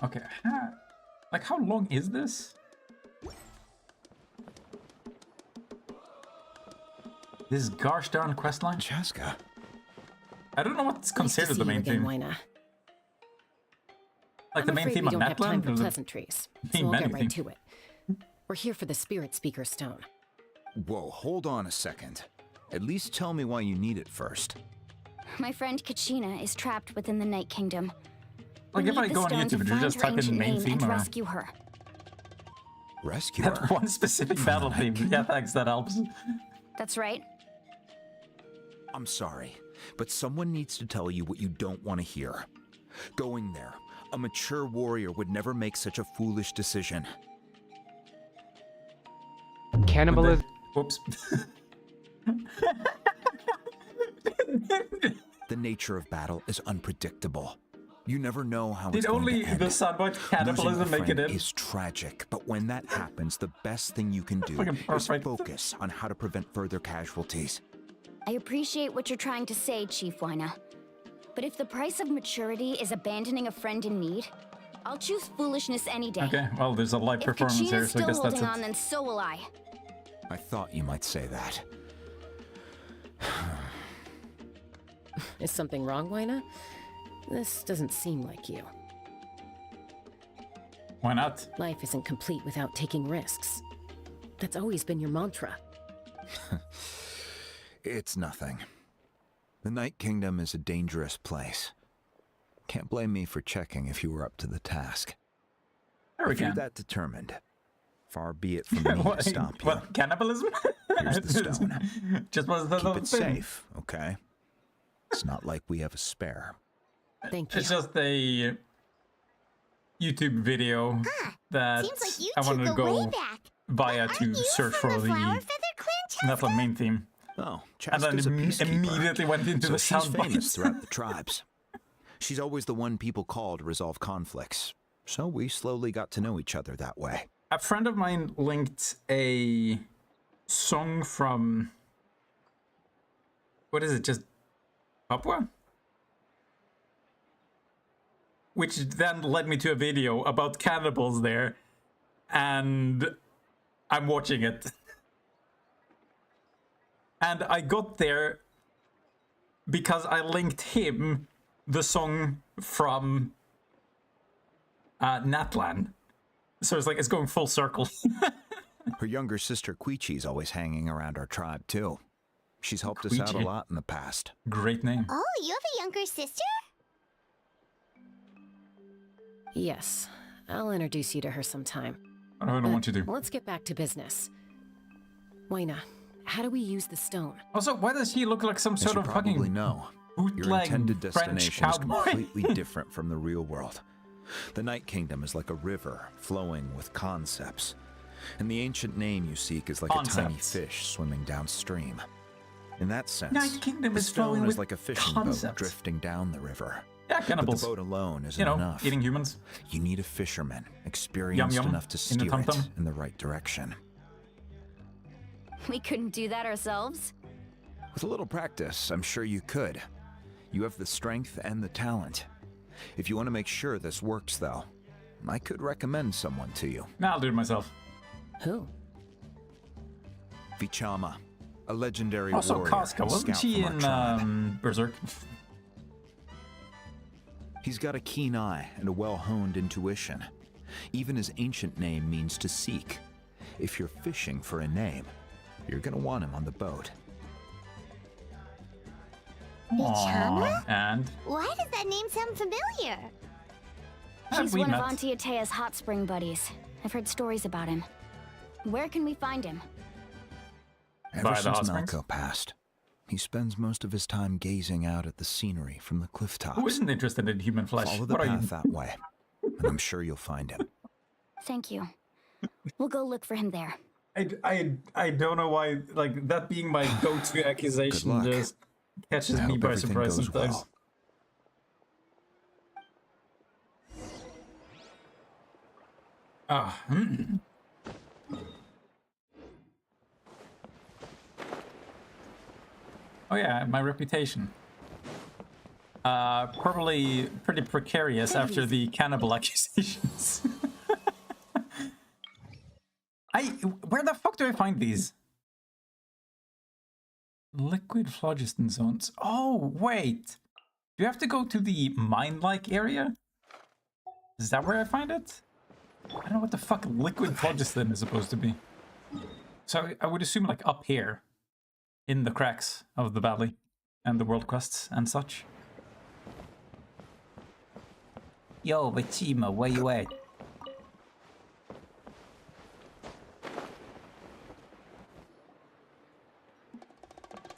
Okay, like how long is this? This Garstarn questline? Chaska. I don't know what's considered nice to the see main you again, theme. Wayna. Like I'm the main afraid theme we on don't have time Natlan? for Or the pleasantries, so main I'll get menu right theme? to it. We're here for the Spirit Speaker Stone. Whoa, hold on a second. At least tell me why you need it first. My friend Kachina is trapped within the Night Kingdom. Like We if I need the go on stone to YouTube, do you find just her type in ancient main name theme and or rescue her. Rescue that her? one specific battle theme? Yeah, thanks, that helps. That's right. I'm sorry, but someone needs to tell you what you don't want to hear. Going there, a mature warrior would never make such a foolish decision. Cannibalism. Whoops. The nature of battle is unpredictable. You never know how it's Did going only to end. the soundbite cannibalism Losing a make it friend in? is tragic, but when that happens, the best thing you can do Fucking is perfect. focus on how to prevent further casualties. I appreciate what you're trying to say, Chief Wayna. But if the price of maturity is abandoning a friend in need, I'll choose foolishness any day. Okay, well, there's a live If performance here, Kachina's so I still guess that's holding on, it. then so will I. I thought you might say that. Is something wrong, Wayna? This doesn't seem like you. Why not? Life isn't complete without taking risks. That's always been your mantra. It's nothing. The Night Kingdom is a dangerous place. Can't blame me for checking if you were up to the task. There we If you're go. that determined, far be it from me What, to stop you. what, cannibalism? Here's the stone. Just was the Keep it thing. safe, okay? It's not like we have a spare. Thank you. It's just a YouTube video that Seems like you I two wanted to go way go back. via to search for the Flower Feather Clan, Natlan main theme. Oh, And then Chaska's a peacekeeper, immediately went into so the she's sound famous bites. throughout the tribes. She's always the one people call to resolve conflicts. So we slowly got to know each other that way. A friend of mine linked a song from, what is it, just Papua? Which then led me to a video about cannibals there, and I'm watching it. And I got there because I linked him the song from Natlan. So it's like, it's going full circle. Her younger sister Quichi's always hanging around our tribe too. She's helped us out a Quichi. lot in the past. Great name. Oh, you have a younger sister? Yes, I'll introduce you to her sometime. I don't want you to. Let's get back to business. Wayna, how do we use the stone? Also, why does he look like some As sort you of probably fucking know, your bootleg intended French destination is cowboy? completely different from the real world. The Night Kingdom is like a river flowing with concepts. And the ancient name you seek is like a tiny Concepts. fish swimming downstream. In that sense, Night Kingdom the is flowing stone with is like a fishing concepts. boat drifting down the river. Yeah, But cannibals. the boat alone isn't You know, enough. eating humans. You need a fisherman, experienced yum enough to in the steer it tum-tum. in the right direction. We couldn't do that ourselves. With a little practice, I'm sure you could. You have the strength and the talent. If you want to make sure this works, though, I could recommend someone to you. Nah, I'll do it myself. Who? Vichama, a legendary Also, warrior. Casca, and wasn't scout she from our in tribe. Berserk? He's got a keen eye and a well-honed intuition. Even his ancient name means to seek. If you're fishing for a name, you're gonna want him on the boat. Vichama? And Why does that name sound familiar? He's we one met? of Auntie Atea's hot spring buddies. I've heard stories about him. Where can we find him? Ever By the hot since springs? Malco passed, he spends most of his time gazing out at the scenery from the cliff tops. who isn't interested in human flesh? Follow the What are path you? that way, and I'm sure you'll find him. Thank you. We'll go look for him there. I don't know why, like, that being my go-to accusation luck. just catches I me hope by everything surprise goes sometimes. well. Ah. Oh yeah, my reputation. Probably pretty precarious after the cannibal accusations. Where the fuck do I find these? Liquid phlogiston zones. Oh, wait. Do you have to go to the mine-like area? Is that where I find it? I don't know what the fuck liquid phlogiston is supposed to be. So I would assume like up here. In the cracks of the valley. And the world quests and such. Yo, Vachima, where you at?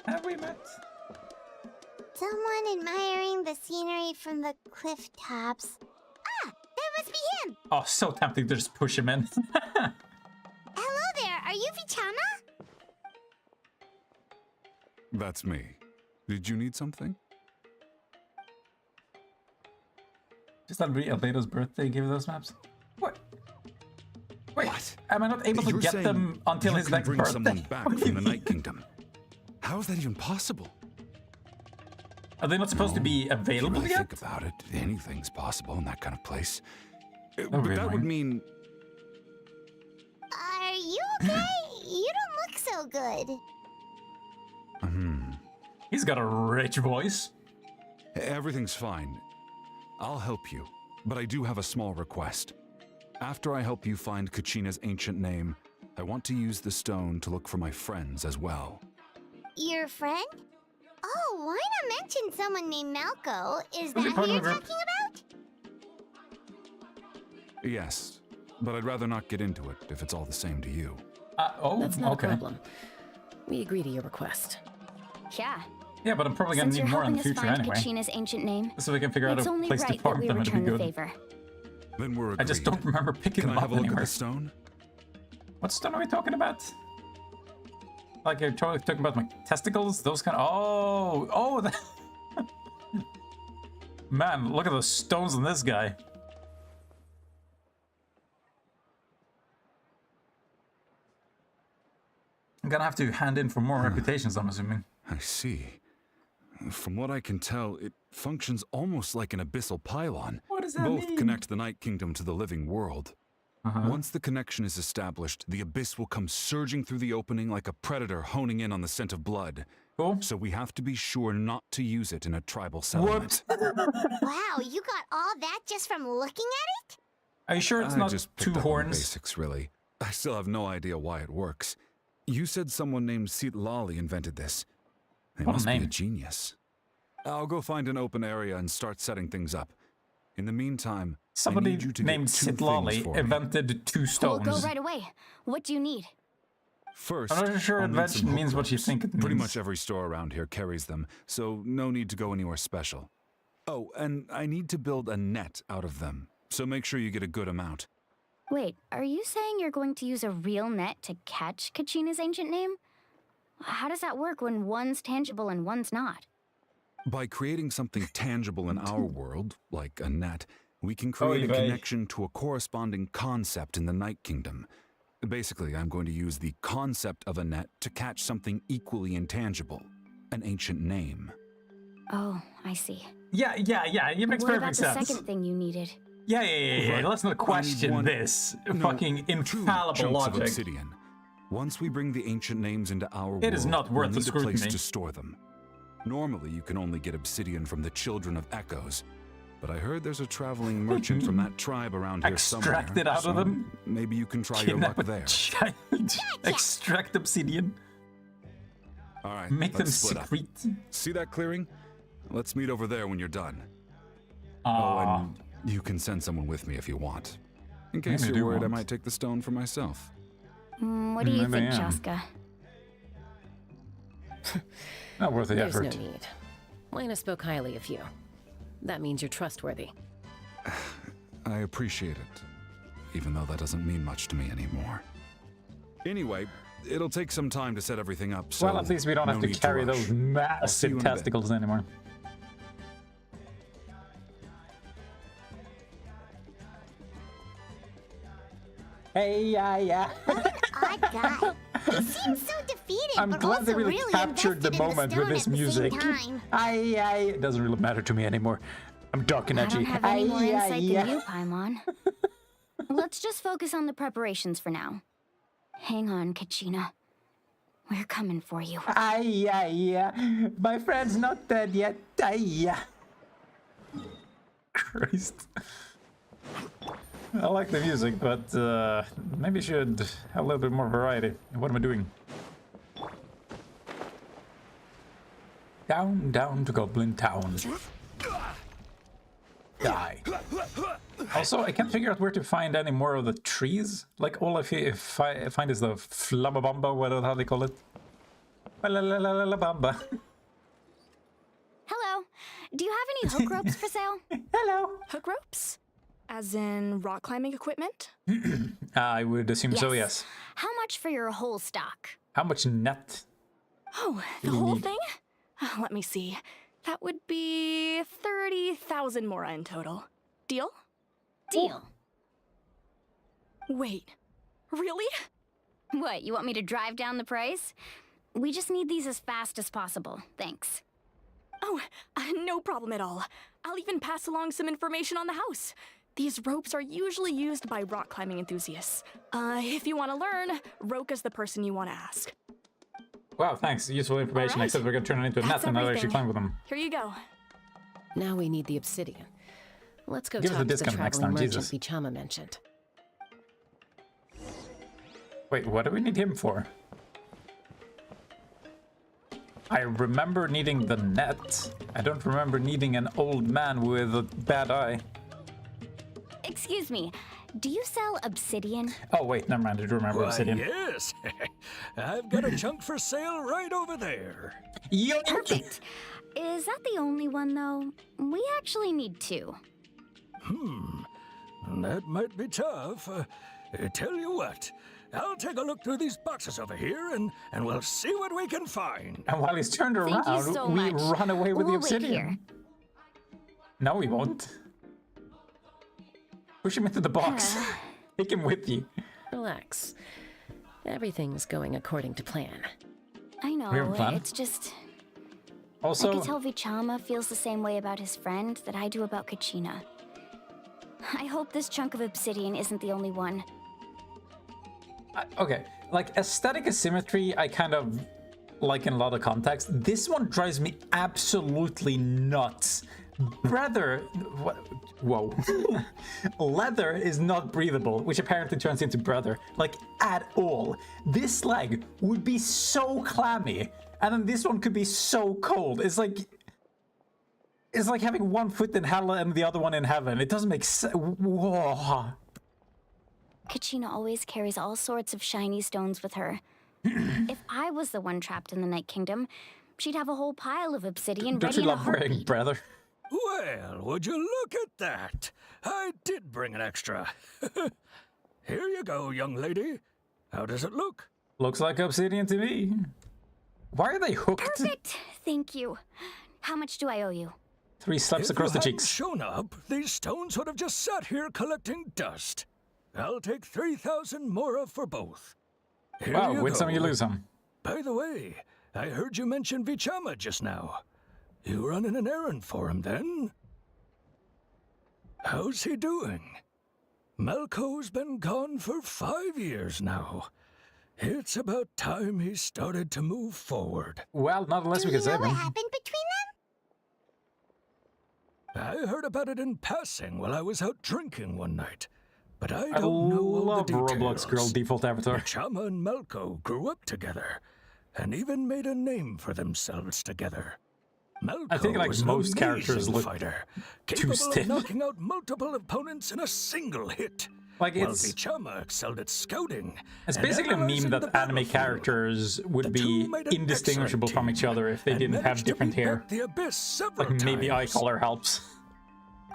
Have we met? Someone admiring the scenery from the cliff tops. Ah, that must be him! Oh, so tempting to just push him in. Hello there, are you Vichama? That's me. Did you need something? Just on Albedo's birthday gave you those maps? What? Wait, what? Am I not able to You're get saying them until you his can next bring birthday? someone back from the Night Kingdom? How is that even possible? Are they not supposed to be available If you yet? think about it, anything's possible in that kind of place. But really that would annoying. mean Are you okay? You don't look so good. He's got a rich voice. Everything's fine. I'll help you, but I do have a small request. After I help you find Kachina's ancient name, I want to use the stone to look for my friends as well. Your friend? Oh, why not mention someone named Malco? Is Was he that part who of you're the group? talking about? Yes, but I'd rather not get into it if it's all the same to you. Oh, That's not okay. a problem. We agree to your request. Yeah. Yeah, but I'm probably gonna Since need you're more in helping the us future find anyway. Kachina's ancient name, So we can figure out it's a only place to right that park we them and it'll be return the good. favor. Then we're agreed. I just don't remember picking Can them I up have a look anywhere. at the stone? What stone are we talking about? Like you're talking about my testicles? Those kind of... Oh, that... Man, look at the stones on this guy. I'm gonna have to hand in for more reputations, I'm assuming. I see. From what I can tell, it functions almost like an abyssal pylon. What does that Both mean? connect the Night Kingdom to the living world. Once the connection is established, the abyss will come surging through the opening like a predator honing in on the scent of blood. Cool. So we have to be sure not to use it in a tribal settlement. Wow, you got all that just from looking at it? Are you sure it's I not just two picked up on the horns? basics, really. I still have no idea why it works. You said someone named Sitlali invented this. They What a must be a name. genius. I'll go find an open area and start setting things up. In the meantime, I Somebody need you to named get two things Sitlali for me. invented 2 We'll stones. go right away. What do you need? First, I'm not sure I'll need invention some hook means what you ropes. think it Pretty means. much every store around here carries them, so no need to go anywhere special. Oh, and I need to build a net out of them, so make sure you get a good amount. Wait, are you saying you're going to use a real net to catch Kachina's ancient name? How does that work when one's tangible and one's not? By creating something tangible in our world, like a net, we can create a connection to a corresponding concept in the Night Kingdom. Basically, I'm going to use the concept of a net to catch something equally intangible, an ancient name. Oh, I see. Yeah, it makes What about perfect the sense. second thing you needed? Yeah. Right. Let's not I need question this fucking two infallible chunks of logic. obsidian. Once we bring the ancient names into our world, It is not worth we'll the need a place scrutiny. to store them. Normally, you can only get obsidian from the Children of Echoes, but I heard there's a traveling merchant from that tribe around here somewhere. Extract it out so of them? Maybe you can try your luck Kidnap a there. child. Extract obsidian. All right, Make them let's split up. secrete. See that clearing? Let's meet over there when you're done. Oh, Aw. and you can send someone with me if you want. In case Maybe I you're do worried, I want. might take the stone for myself. What do you Maybe think, I am. Jaska? Not worth the There's effort. no need. Lena spoke highly of you. That means you're trustworthy. I appreciate it, even though that doesn't mean much to me anymore. Anyway, it'll take some time to set everything up, so Well, at least we don't have no to need carry rush. those I'll see you massive in a bit. testicles anymore. Hey, yeah. Odd guy. He seems so defeated, I'm but glad also they really really captured the invested in moment the with stone this at the music. same time. It doesn't really matter to me anymore. I'm dark and I edgy. don't have any more insight than yeah. you, Paimon. Let's just focus on the preparations for now. Hang on, Kachina. We're coming for you. Aye. My friend's not dead yet. Aye. Christ. I like the music, but maybe should have a little bit more variety. What am I doing? Down to Goblin Town. Die. Also, I can't figure out where to find any more of the trees. Like, all I find is the Flammabamba, whatever they call it. Bamba. Hello. Do you have any hook ropes for sale? Hello. Hook ropes? As in rock climbing equipment? I would assume so, yes. How much for your whole stock? How much net? Oh, the whole thing? Let me see. That would be 30,000 mora in total. Deal? Deal. Wait, really? What, you want me to drive down the price? We just need these as fast as possible. Thanks. Oh, no problem at all. I'll even pass along some information on the house. These ropes are usually used by rock climbing enthusiasts. If you want to learn, Roka's the person you want to ask. Wow, thanks. Useful information, Right. except we're gonna turn it into a net and not actually climb with them. Here you go. Now we need the obsidian. Let's go Give us a talk to the discount next traveling time, merchant Jesus. Vichama mentioned. Wait, what do we need him for? I remember needing the net. I don't remember needing an old man with a bad eye. Excuse me, do you sell obsidian? Oh wait, never mind, I do remember Why, obsidian. yes. I've got a chunk for sale right over there. Perfect. Is that the only one, though? We actually need two. That might be tough. Tell you what, I'll take a look through these boxes over here and we'll see what we can find. And while he's turned around, Thank you so we much. run away with We'll the wait obsidian. here. No, we won't. Push him into the box. Take him with you. Relax. Everything's going according to plan. I know, We have a plan? it's just... Also, I could tell Vichama feels the same way about his friend that I do about Kachina. I hope this chunk of obsidian isn't the only one. okay, like aesthetic asymmetry, I kind of like in a lot of contexts. This one drives me absolutely nuts. Brother, what? Whoa. Leather is not breathable, which apparently turns into brother, like at all. This leg would be so clammy, and then this one could be so cold. It's like having one foot in hell and the other one in heaven. It doesn't make sense. Whoa. Kachina always carries all sorts of shiny stones with her. If I was the one trapped in the Night Kingdom, she'd have a whole pile of obsidian Don't ready you in a love wearing heartbeat. brother? Well, would you look at that? I did bring an extra. Here you go, young lady. How does it look? Looks like obsidian to me. Why are they hooked? Perfect. Thank you. How much do I owe you? 3 slaps across the If you cheeks. hadn't shown up, these stones would have just sat here collecting dust. I'll take 3,000 mora for both. Here Wow, you win some, go. you lose some. By the way, I heard you mention Vichama just now. You running an errand for him, then? How's he doing? Malco's been gone for 5 years now. It's about time he started to move forward. Well, not unless we can save What him. happened between I heard about it in passing while I was out drinking one night. But I I don't know all love the details. Roblox girl default avatar. Chama and Malco grew up together, and even made a name for themselves together. Malco I think like was an most characters amazing look fighter, too capable of stiff. knocking out multiple opponents in a single hit. Like, while it's- Vichama excelled at scouting. It's and basically a analyzing meme the that anime battlefield. characters would be made an indistinguishable from each other if they and didn't have managed to different beat hair. back the Abyss several Like maybe eye times. color helps.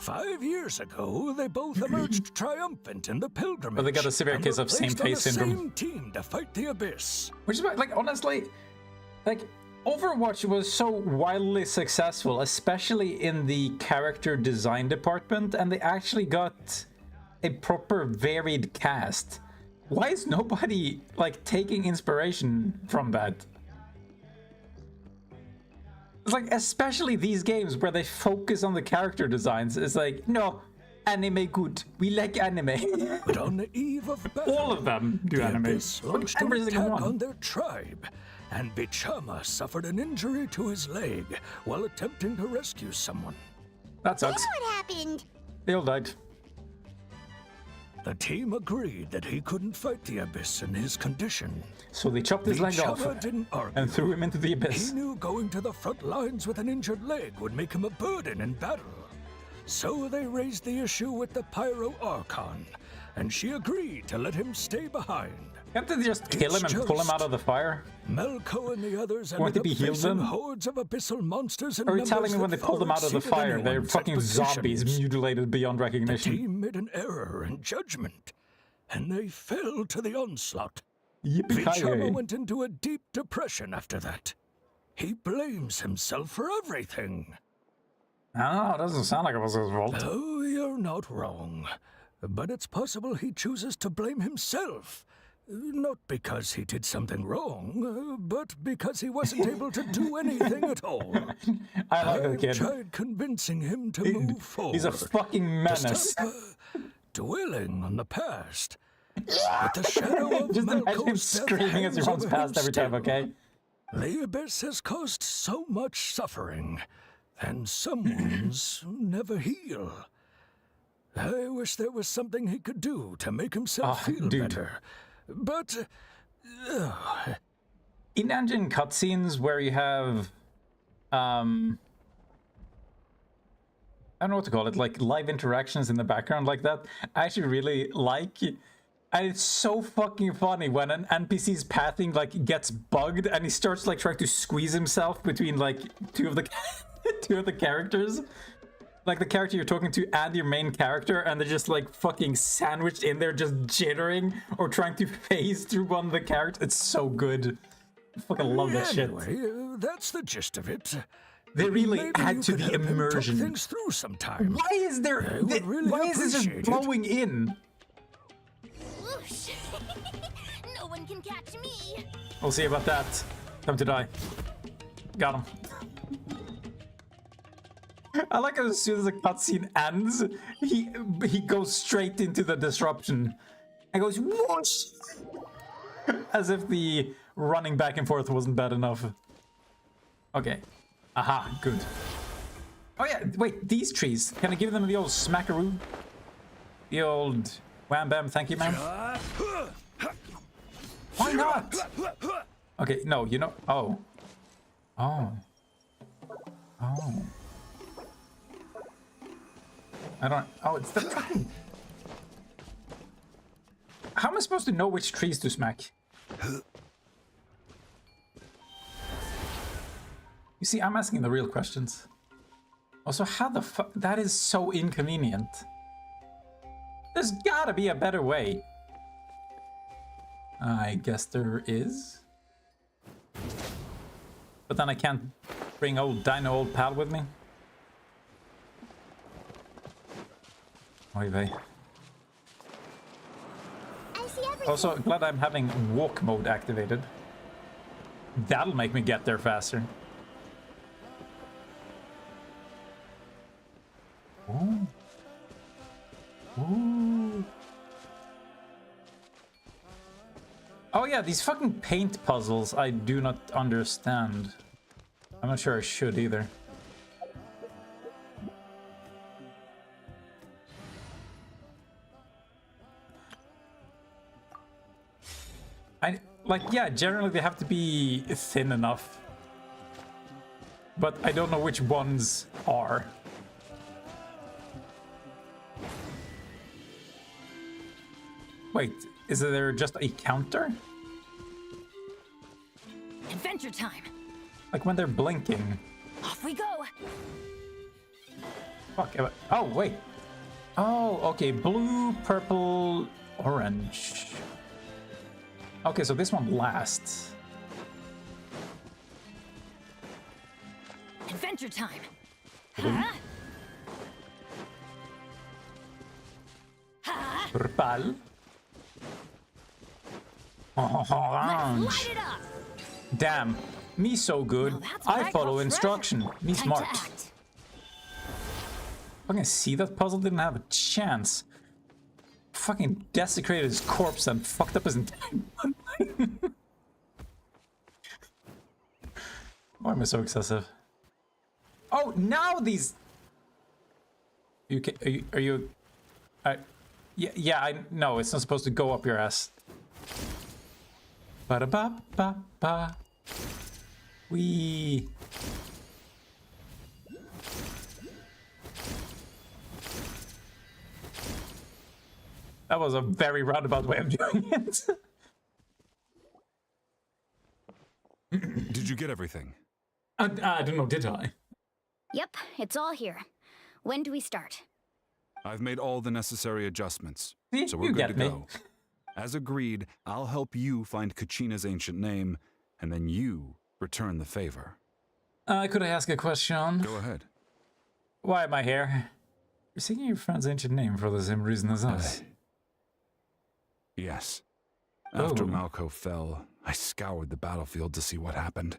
5 years ago, they both emerged triumphant in the pilgrimage. But they got a severe and case were of same placed on face the syndrome. Same team to fight the Abyss. Which is why, like, honestly, like, Overwatch was so wildly successful, especially in the character design department, and they actually got a proper varied cast. Why is nobody, like, taking inspiration from that? It's like, especially these games where they focus on the character designs, it's like, no, anime good. We like anime. But on the eve of battle, All of them do the anime. Abyss launched an Every single attack one. on their tribe, and Bichama suffered an injury to his leg while attempting to rescue someone. That sucks. What happened? They all died. The team agreed that he couldn't fight the Abyss in his condition. So they chopped his leg off Bichama didn't argue. and threw him into the Abyss. He knew going to the front lines with an injured leg would make him a burden in battle. So they raised the issue with the Pyro Archon, and she agreed to let him stay behind. Can't they just kill him and pull him out of the fire? Melko and the others Won't ended they be up healed facing then? hordes of abyssal monsters and Are you telling me when they pulled them out of the fire, they're fucking zombies mutilated beyond The recognition? team made an error in judgment, and they fell to the onslaught. Yippee-ki-yay. Vichama went into a deep depression after that. He blames himself for everything. I don't know, it doesn't sound like it was his fault. Oh, you're not wrong. But it's possible he chooses to blame himself. Not because he did something wrong, but because he wasn't able to do anything at all. I like the I've kid. tried convincing him to move forward. He's a fucking menace. To stop, dwelling on the past. With the shadow of Just imagine him Melko's screaming as he death runs hangs over past him every time, still. okay? The Abyss has caused so much suffering, and some wounds never heal. I wish there was something he could do to make himself feel better. But in-engine cutscenes where you have I don't know what to call it, like live interactions in the background like that, I actually really like. And it's so fucking funny when an NPC's pathing like gets bugged and he starts like trying to squeeze himself between like two of the characters. Like the character you're talking to and your main character, and they're just like fucking sandwiched in there, just jittering or trying to phase through one of the characters. It's so good. I fucking love that shit. anyway, that's the gist of it. They really Maybe add you to could the help him talk immersion. things through sometime. Why is there? I would really Why is this just appreciate it. blowing in? Whoosh! No one can catch me. We'll see about that. Time to die. Got him. I like how as soon as the cutscene ends, he goes straight into the disruption and goes whoosh, as if the running back and forth wasn't bad enough. Okay. Aha, good. Oh yeah, wait, these trees. Can I give them the old smackaroo? The old wham bam, thank you, man. Why not? Okay, no, you know. Oh. Oh. Oh. I don't. Oh, it's the fucking. How am I supposed to know which trees to smack? You see, I'm asking the real questions. Also, how the fuck? That is so inconvenient. There's gotta be a better way. I guess there is. But then I can't bring old Dino Old Pal with me. Oy vey. I see everything. Also, glad I'm having walk mode activated. That'll make me get there faster. Ooh. Ooh. Oh yeah, these fucking paint puzzles I do not understand. I'm not sure I should either. Yeah, generally they have to be thin enough. But I don't know which ones are. Wait, is there just a counter? Adventure time. Like when they're blinking. Off we go. Fuck. Oh, wait. Oh, okay. Blue, purple, orange. Okay, so this one lasts. Adventure time. Purple. Orange. Light it up. Damn. Me so good. I follow instruction. Me Time smart. to act. Fucking see that puzzle didn't have a chance. Fucking desecrated his corpse and fucked up his entire Why am I so excessive? Oh, now these. You can, are you? Yeah. I know it's not supposed to go up your ass. Ba da ba ba ba. Wee. That was a very roundabout way of doing it. Did you get everything? I don't know, did I? Yep, it's all here. When do we start? I've made all the necessary adjustments, See, so we're you good get to me. go. As agreed, I'll help you find Kachina's ancient name, and then you return the favor. Could I ask a question? Go ahead. Why am I here? You're seeking your friend's ancient name for the same reason as us. Yes. After Oh. Malco fell, I scoured the battlefield to see what happened.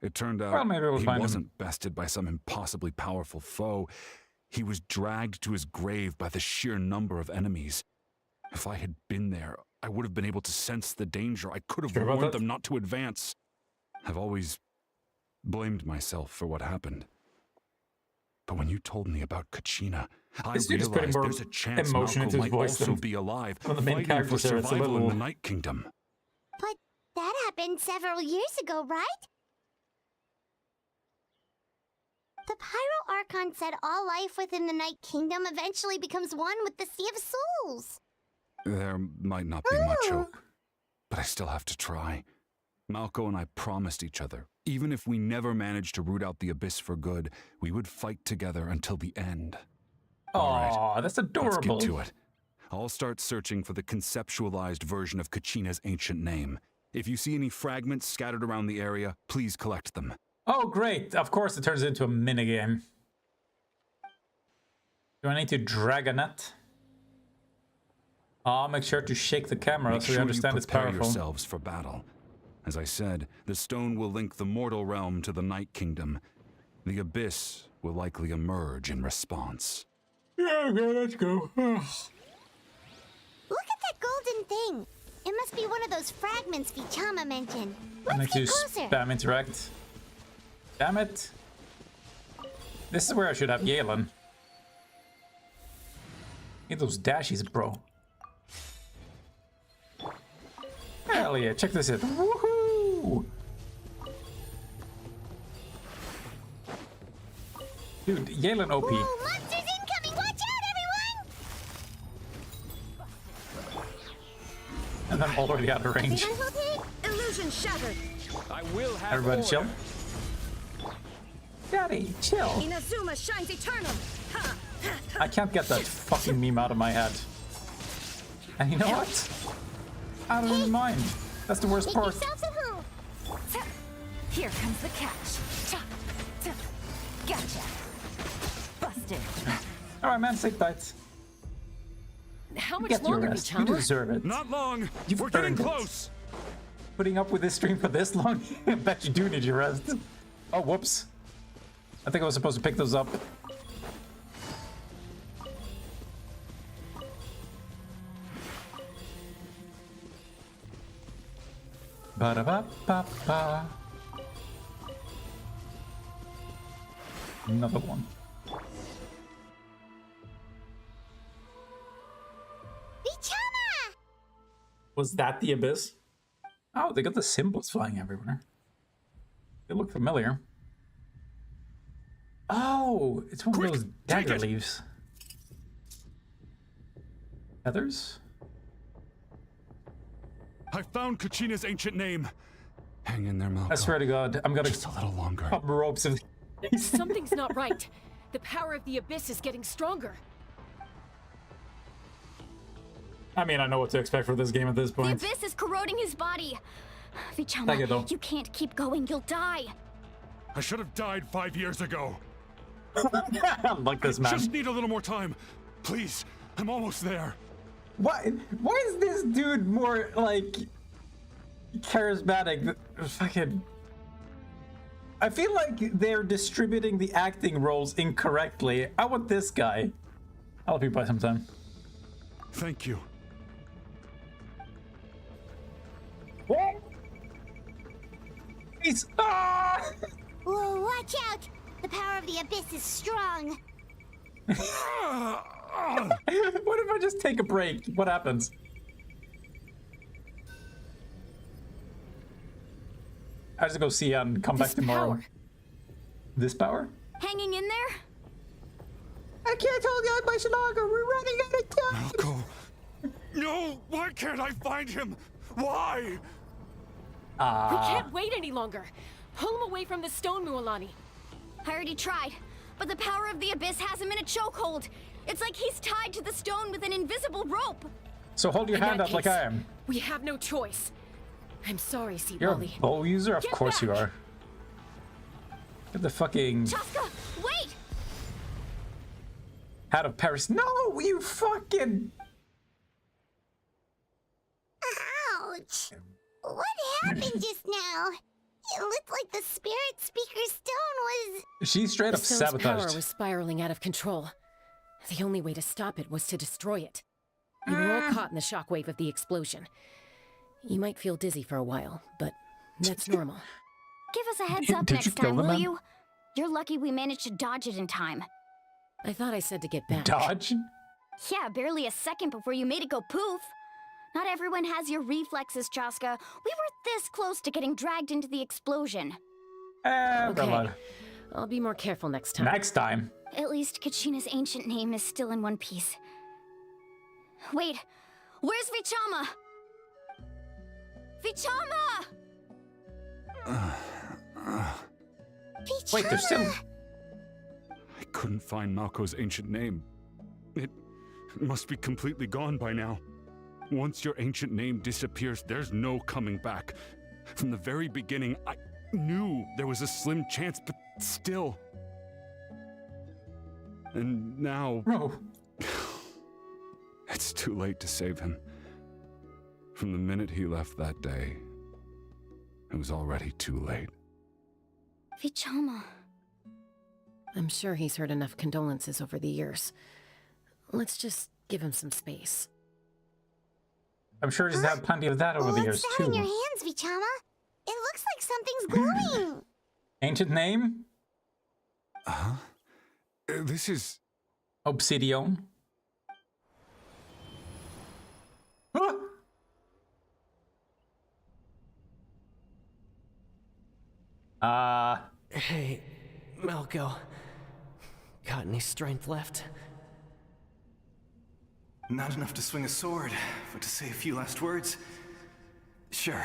It turned out Well, maybe we'll he find him. wasn't bested by some impossibly powerful foe. He was dragged to his grave by the sheer number of enemies. If I had been there, I would have been able to sense the danger. I could have Sure about warned that? them not to advance. I've always blamed myself for what happened. But when you told me about Kachina, I This dude is putting realized more there's a chance emotion Malco into his might voice also than be alive, one of the main fighting for characters there. It's a survival in little- the Night Kingdom. But that happened several years ago, right? The Pyro Archon said all life within the Night Kingdom eventually becomes one with the Sea of Souls. There might not be much Oh. hope, but I still have to try. Malco and I promised each other, even if we never managed to root out the Abyss for good, we would fight together until the end. Aw, that's adorable. Let's get to it. I'll start searching for the conceptualized version of Kachina's ancient name. If you see any fragments scattered around the area, please collect them. Oh, great. Of course it turns into a minigame. Do I need to drag a net? Make sure to shake the camera Make so we sure understand you it's prepare powerful. yourselves for battle. As I said, the stone will link the mortal realm to the Night Kingdom. The Abyss will likely emerge in response. Yeah, okay, let's go. Look at that golden thing. It must be one of those fragments Vichama mentioned. I need Let's to get closer. spam interact. Damn it. This is where I should have Yalen. Get those dashies, bro. Hell yeah, check this out. Woohoo! Dude, Yalen OP. Ooh, monsters incoming! Watch out, everyone! And I'm already out of range. Illusion shattered. I will have Everybody order. chill. Daddy, chill. Inazuma shines eternal. Ha! I can't get that fucking meme out of my head. And you know what? I don't even mind. That's the worst Make part. yourselves at home. Here comes the catch. Gotcha. Busted. Alright, man, sit tight. How much Get your longer, rest. You Vichama? deserve it. Not long. You've We're getting earned it. close. Putting up with this stream for this long? I bet you do need your rest. Oh, whoops. I think I was supposed to pick those up. Ba-da-ba-ba-ba. Another one. Vichama! Was that the Abyss? Oh, they got the symbols flying everywhere. They look familiar. Oh, it's one of those dagger leaves. Feathers? I found Kachina's ancient name. Hang in there, Malco. I swear to God, I'm gonna Just a little longer. pop ropes of. Something's not right. The power of the Abyss is getting stronger. I mean, I know what to expect for this game at this The point. Abyss is corroding his body. Thank you, Vichama, though. you can't keep going. You'll die. I should have died 5 years ago. Like this man. Just need a little more time. Please, I'm almost there. Why is this dude more, like, charismatic? Fucking... I feel like they're distributing the acting roles incorrectly. I want this guy. I'll help you by some time. Thank you. What? He's... Ah! Whoa, watch out! The power of the Abyss is strong. What if I just take a break? What happens? I just go see and come back tomorrow. Power. This power? Hanging in there? I can't hold on much longer. We're running out of time. Malco. No! Why can't I find him? Why? We can't wait any longer. Pull him away from the stone, Mualani. I already tried, but the power of the Abyss has him in a chokehold. It's like he's tied to the stone with an invisible rope. So hold your hand up like I am. We have no choice. I'm sorry, Seat You're Molly. a bow user? Of Get course you back. are. Get the fucking Chaska, wait! out of Paris. No, you fucking... Ouch! What happened just now? It looked like the Spirit Speaker's stone was... She straight The up stone's power sabotaged. was spiraling out of control. The only way to stop it was to destroy it. You were all caught in the shockwave of the explosion. You might feel dizzy for a while, but that's normal. Give us a heads up Did you next kill time, the will man? you? You're lucky we managed to dodge it in time. I thought I said to get back. Dodge? Yeah, barely a second before you made it go poof. Not everyone has your reflexes, Chaska. We were this close to getting dragged into the explosion. Okay. I'll be more careful next time. Next time. At least Kachina's ancient name is still in one piece. Wait, where's Vichama? Vichama! Wait, there's still... I couldn't find Malco's ancient name. It must be completely gone by now. Once your ancient name disappears, there's no coming back. From the very beginning, I knew there was a slim chance, but still. And now... Bro. It's too late to save him. From the minute he left that day, it was already too late. Vichama. I'm sure he's heard enough condolences over the years. Let's just give him some space. I'm sure he's had plenty of that over the years, What's that in your too. hands, Vichama? It looks like something's glowing. Ancient name? Huh? This is... Obsidian. Huh? Hey, Malco. Got any strength left? Not enough to swing a sword, but to say a few last words? Sure.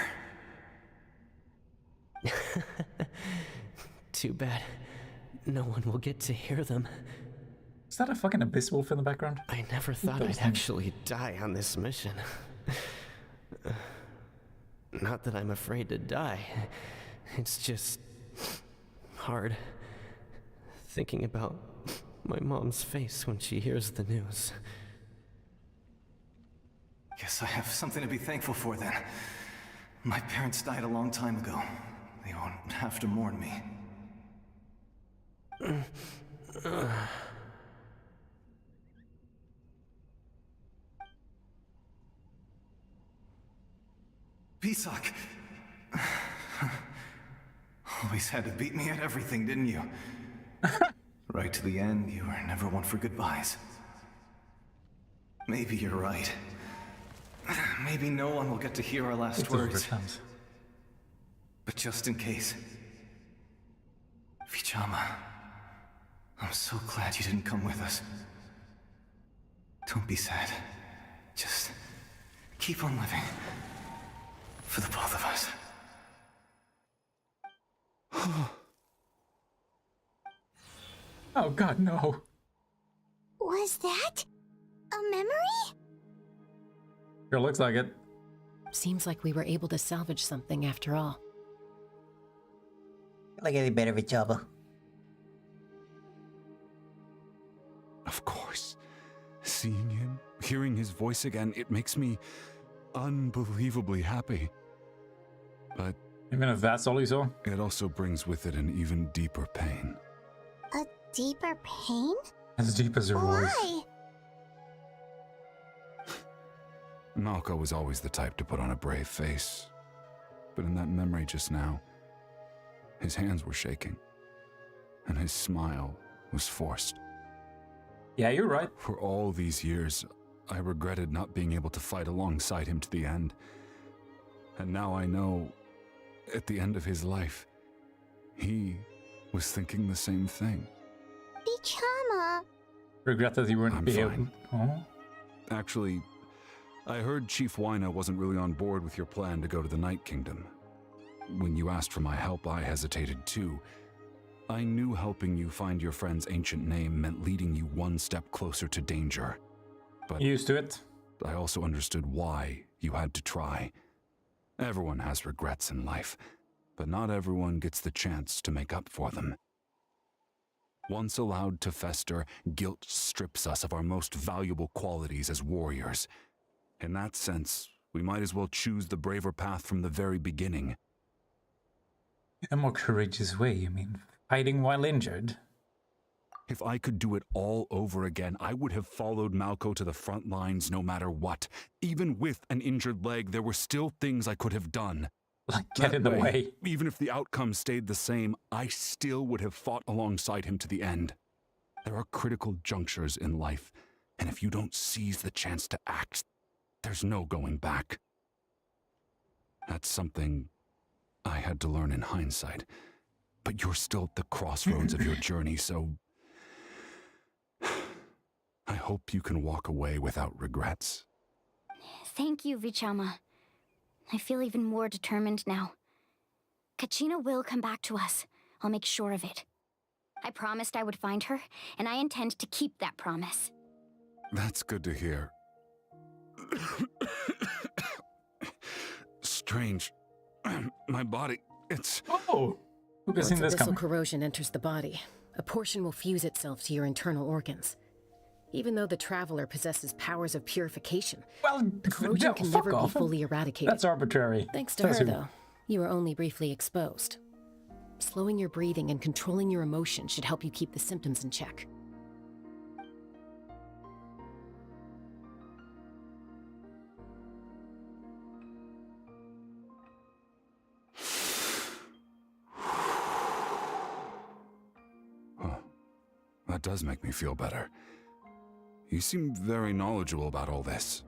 Too bad. No one will get to hear them. Is that a fucking abyss wolf in the background? I never thought I'd actually die on this mission. Not that I'm afraid to die. It's just... hard. Thinking about my mom's face when she hears the news. Guess I have something to be thankful for then. My parents died a long time ago. They won't have to mourn me. Pisak! Always had to beat me at everything, didn't you? Right to the end, you were never one for goodbyes. Maybe you're right. Maybe no one will get to hear our last words. But just in case... Vichama, I'm so glad you didn't come with us. Don't be sad. Just keep on living. For the both of us. Oh god, no. Was that a memory? Sure looks like it. Seems like we were able to salvage something after all. Like any better, Vichama. Of course. Seeing him, hearing his voice again, it makes me unbelievably happy. But even if that's all you saw, it also brings with it an even deeper pain. A deeper pain? As deep as your voice. Why? Malco was always the type to put on a brave face. But in that memory just now, his hands were shaking. and his smile was forced. Yeah, you're right. For all these years, I regretted not being able to fight alongside him to the end. And now I know, at the end of his life, he was thinking the same thing. Vichama. Regret that you weren't I'm able. fine. Oh. Actually, I heard Chief Wyna wasn't really on board with your plan to go to the Night Kingdom. When you asked for my help, I hesitated too. I knew helping you find your friend's ancient name meant leading you one step closer to danger. But used to it. I also understood why you had to try. Everyone has regrets in life, but not everyone gets the chance to make up for them. Once allowed to fester, guilt strips us of our most valuable qualities as warriors. In that sense, we might as well choose the braver path from the very beginning. A more courageous way, you mean? Fighting while injured? If I could do it all over again, I would have followed Malco to the front lines no matter what. Even with an injured leg, there were still things I could have done. Like get in the way. Even if the outcome stayed the same, I still would have fought alongside him to the end. There are critical junctures in life, and if you don't seize the chance to act, there's no going back. That's something I had to learn in hindsight. But you're still at the crossroads of your journey, so I hope you can walk away without regrets. Thank you, Vichama. I feel even more determined now. Kachina will come back to us. I'll make sure of it. I promised I would find her, and I intend to keep that promise. That's good to hear. Strange. My body, it's... Oh! Who has seen this coming? Once abyssal corrosion enters the body, a portion will fuse itself to your internal organs. Even though the Traveler possesses powers of purification, the corrosion can never be fully eradicated. That's arbitrary. Thanks to her, though, you were only briefly exposed. Slowing your breathing and controlling your emotions should help you keep the symptoms in check. That does make me feel better. You seem very knowledgeable about all this.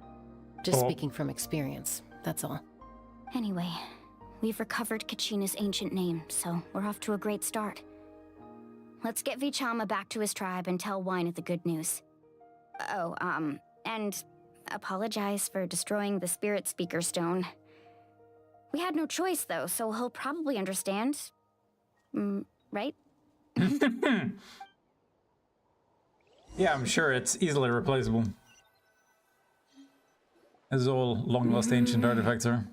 Just speaking from experience, that's all. Anyway, we've recovered Kachina's ancient name, so we're off to a great start. Let's get Vichama back to his tribe and tell Wyna the good news. Oh, and apologize for destroying the Spirit Speaker Stone. We had no choice, though, so he'll probably understand. Right? Yeah, I'm sure it's easily replaceable. As all long-lost ancient artifacts are.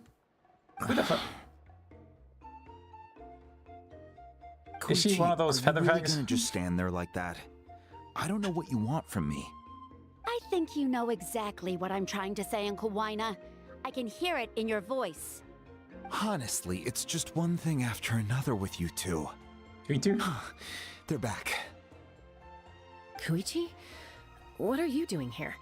Is she one of those feather really fags? Gonna just stand there like that? I don't know what you want from me. I think you know exactly what I'm trying to say, Uncle Wyna. I can hear it in your voice. Honestly, it's just one thing after another with you two. You two? They're back. Koichi? What are you doing here?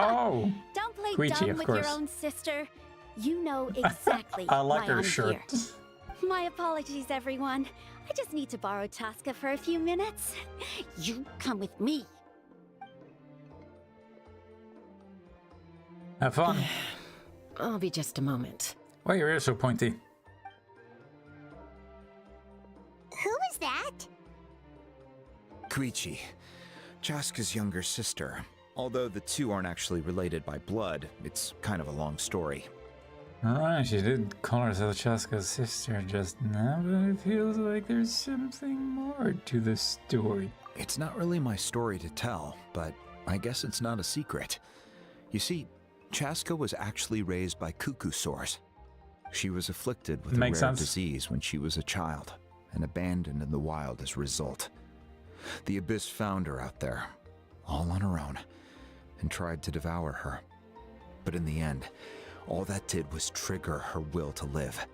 Oh! Don't play Koichi, dumb of with course. your own sister. You know exactly I like why her I'm shirt. Here. My apologies, everyone. I just need to borrow Chaska for a few minutes. You come with me. Have fun. I'll be just a moment. Why are your ears so pointy? Who was that? Koichi, Chaska's younger sister. Although the two aren't actually related by blood, it's kind of a long story. Alright, she did call herself Chaska's sister just now, but it feels like there's something more to the story. It's not really my story to tell, but I guess it's not a secret. You see, Chaska was actually raised by cuckoo sores. She was afflicted with a rare disease when she was a child, and abandoned in the wild as a result. The Abyss found her out there, all on her own, and tried to devour her. But in the end, all that did was trigger her will to live.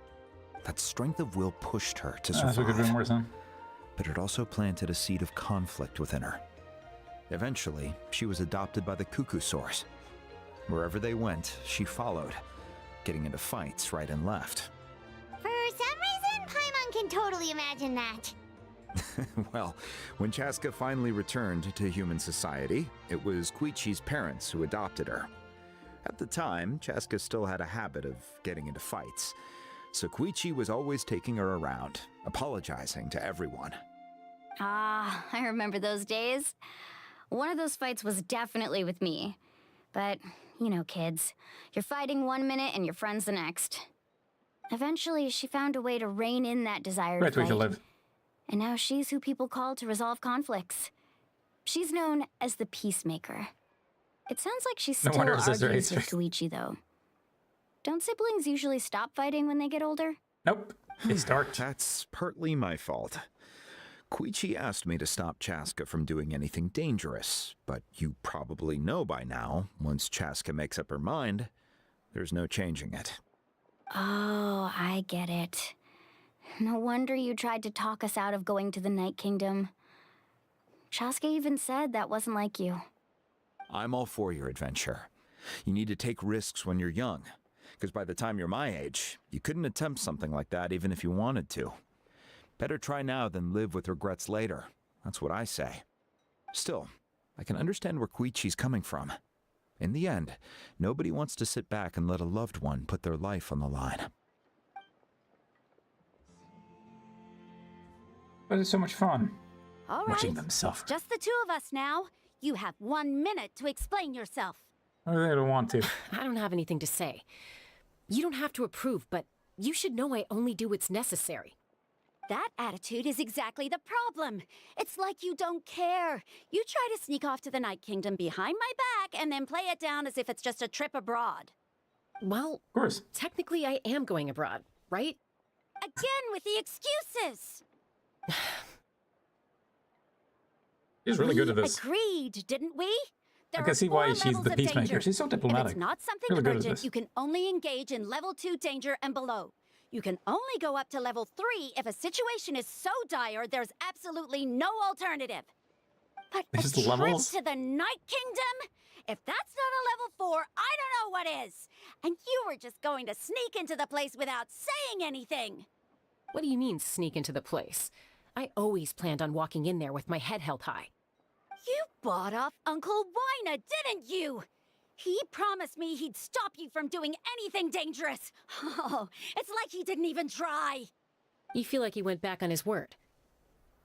That strength of will pushed her to survive. That's what could be more son. But it also planted a seed of conflict within her. Eventually, she was adopted by the cuckoo sores. Wherever they went, she followed, getting into fights right and left. For some reason, Paimon can totally imagine that. Well, when Chaska finally returned to human society, it was Koichi's parents who adopted her. At the time, Chaska still had a habit of getting into fights, so Koichi was always taking her around, apologizing to everyone. Ah, I remember those days. One of those fights was definitely with me. But, you know, kids. You're fighting one minute and your friend's the next. Eventually, she found a way to rein in that desire to fight. Live. And now she's who people call to resolve conflicts. She's known as the Peacemaker. It sounds like she's still arguing with Koichi, though. Don't siblings usually stop fighting when they get older? Nope. They start. That's partly my fault. Koichi asked me to stop Chaska from doing anything dangerous, but you probably know by now, once Chaska makes up her mind, there's no changing it. Oh, I get it. No wonder you tried to talk us out of going to the Night Kingdom. Chaska even said that wasn't like you. I'm all for your adventure. You need to take risks when you're young, because by the time you're my age, you couldn't attempt something like that even if you wanted to. Better try now than live with regrets later. That's what I say. Still, I can understand where Koichi's coming from. In the end, nobody wants to sit back and let a loved one put their life on the line. But it's so much fun. All watching right. them suffer. Just the two of us now. You have 1 minute to explain yourself. I don't want to. I don't have anything to say. You don't have to approve, but you should know I only do what's necessary. That attitude is exactly the problem. It's like you don't care. You try to sneak off to the Night Kingdom behind my back and then play it down as if it's just a trip abroad. Well, of course. Technically I am going abroad, right? Again with the excuses. She's really good at this. Agreed, didn't we? I can see why she's the Peacemaker. She's so diplomatic. If it's not something really urgent, you can only engage in level 2 danger and below. You can only go up to level 3 if a situation is so dire there's absolutely no alternative. But a There's trip levels? to the Night Kingdom? If that's not a level 4, I don't know what is. And you were just going to sneak into the place without saying anything. What do you mean, sneak into the place? I always planned on walking in there with my head held high. You bought off Uncle Wina, didn't you? He promised me he'd stop you from doing anything dangerous. Oh, it's like he didn't even try. You feel like he went back on his word.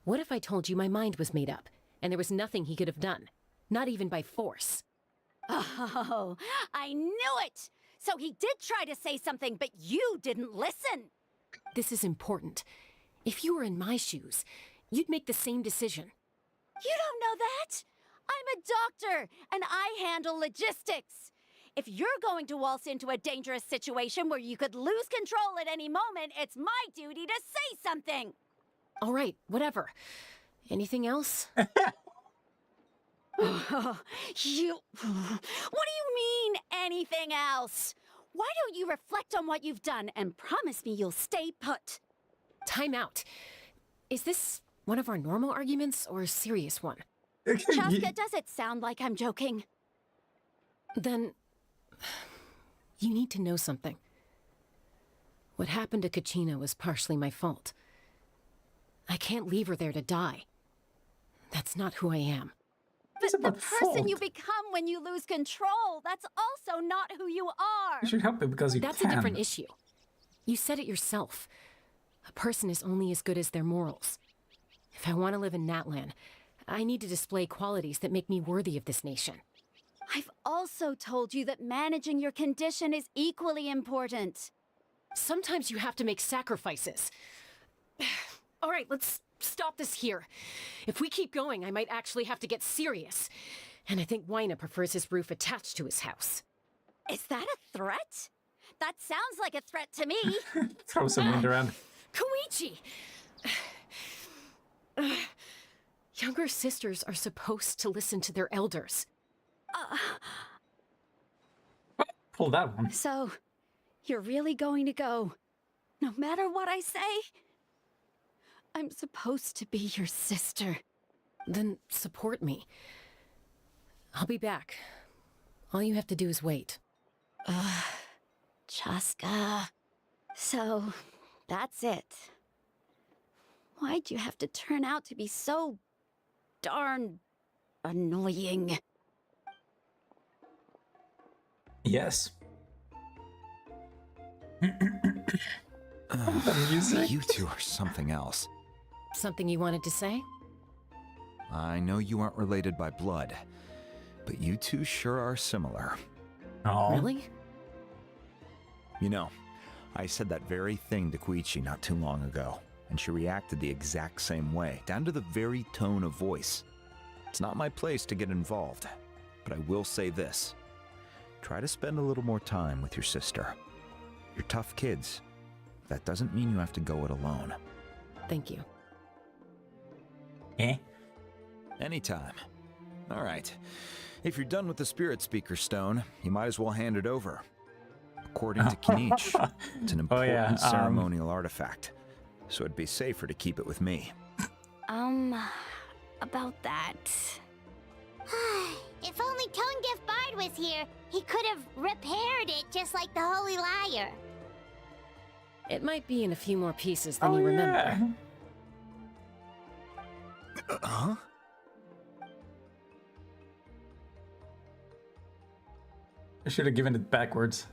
What if I told you my mind was made up, and there was nothing he could have done? Not even by force. Oh, I knew it! So he did try to say something, but you didn't listen. This is important. If you were in my shoes, you'd make the same decision. You don't know that? I'm a doctor, and I handle logistics. If you're going to waltz into a dangerous situation where you could lose control at any moment, it's my duty to say something. All right, whatever. Anything else? What do you mean, anything else? Why don't you reflect on what you've done and promise me you'll stay put? Time out. Is this one of our normal arguments or a serious one? Chaska, does it sound like I'm joking? Then you need to know something. What happened to Kachina was partially my fault. I can't leave her there to die. That's not who I am. But the person you become when you lose control, that's also not who you are. You should help it because you That's can. a different issue. You said it yourself. A person is only as good as their morals. If I want to live in Natlan, I need to display qualities that make me worthy of this nation. I've also told you that managing your condition is equally important. Sometimes you have to make sacrifices. All right, let's stop this here. If we keep going, I might actually have to get serious. And I think Wina prefers his roof attached to his house. Is that a threat? That sounds like a threat to me. Throw some wind around. Koichi! Younger sisters are supposed to listen to their elders. Pull that one. So, you're really going to go, no matter what I say? I'm supposed to be your sister. Then support me. I'll be back. All you have to do is wait. Chaska. So, that's it. Why'd you have to turn out to be so darn annoying? Yes. You two are something else. Something you wanted to say? I know you aren't related by blood, but you two sure are similar. Oh. Really? You know, I said that very thing to Koichi not too long ago, and she reacted the exact same way, down to the very tone of voice. It's not my place to get involved, but I will say this. Try to spend a little more time with your sister. You're tough kids. That doesn't mean you have to go it alone. Thank you. Eh? Anytime. All right. If you're done with the Spirit Speaker Stone, you might as well hand it over. According to Kinich, it's an important ceremonial artifact, so it'd be safer to keep it with me. About that. If only Tone Deaf Bard was here, he could have repaired it just like the Holy Liar. It might be in a few more pieces than you remember. Huh? I should have given it backwards.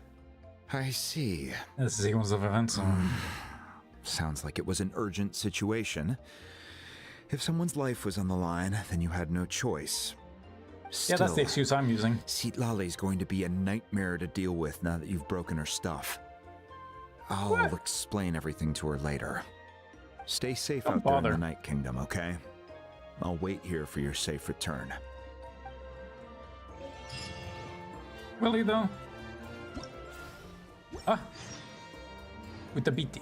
I see. The sequence of events. Sounds like it was an urgent situation. If someone's life was on the line, then you had no choice. Still, yeah, that's the excuse I'm using. Citlali's going to be a nightmare to deal with now that you've broken her stuff. I'll explain everything to her later. Stay safe out there in the Night Kingdom, okay? I'll wait here for your safe return. Will he though? Ah! With the BT.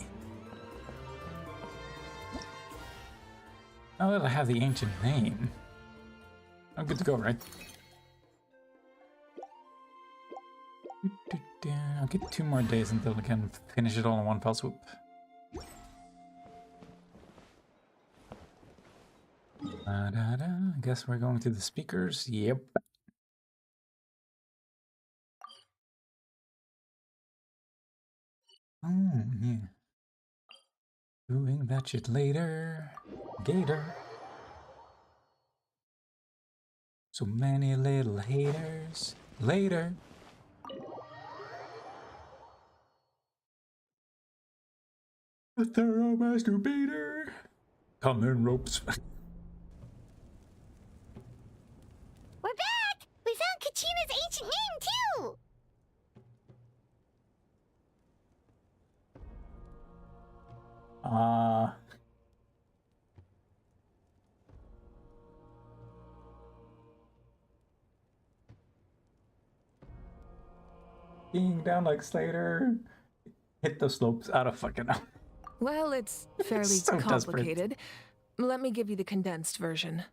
Now that I have the ancient name, I'm good to go, right? I'll get 2 more days until I can finish it all in one fell swoop. I guess we're going to the speakers. Yep. Oh, yeah. Doing that shit later. Gator. So many little haters. Later. A thorough masturbator. Come in, ropes. We're back! We found Kachina's ancient name, too! Being down like Slater. Hit the slopes out of fucking hell. Well, it's fairly so complicated. Let me give you the condensed version.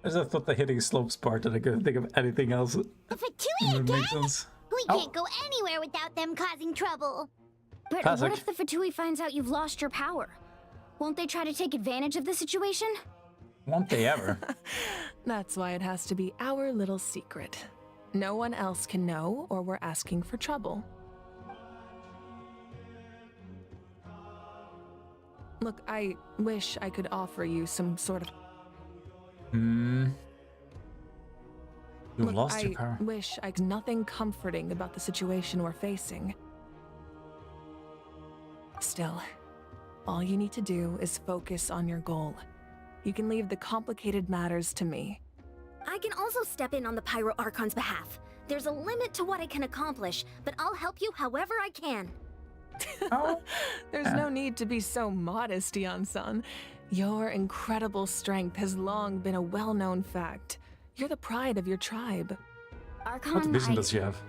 I just thought the hitting slopes part that I couldn't think of anything else. The Fatui again? Makes sense. We can't go anywhere without them causing trouble. But Classic. what if the Fatui finds out you've lost your power? Won't they try to take advantage of the situation? Won't they ever? That's why it has to be our little secret. No one else can know, or we're asking for trouble. Look, I wish I could offer you some sort of... You've Look, lost your power. I wish I could nothing comforting about the situation we're facing. Still, all you need to do is focus on your goal. You can leave the complicated matters to me. I can also step in on the Pyro Archon's behalf. There's a limit to what I can accomplish, but I'll help you however I can. There's no need to be so modest, Yan-san. Your incredible strength has long been a well-known fact. You're the pride of your tribe. Archon, What vision does she have?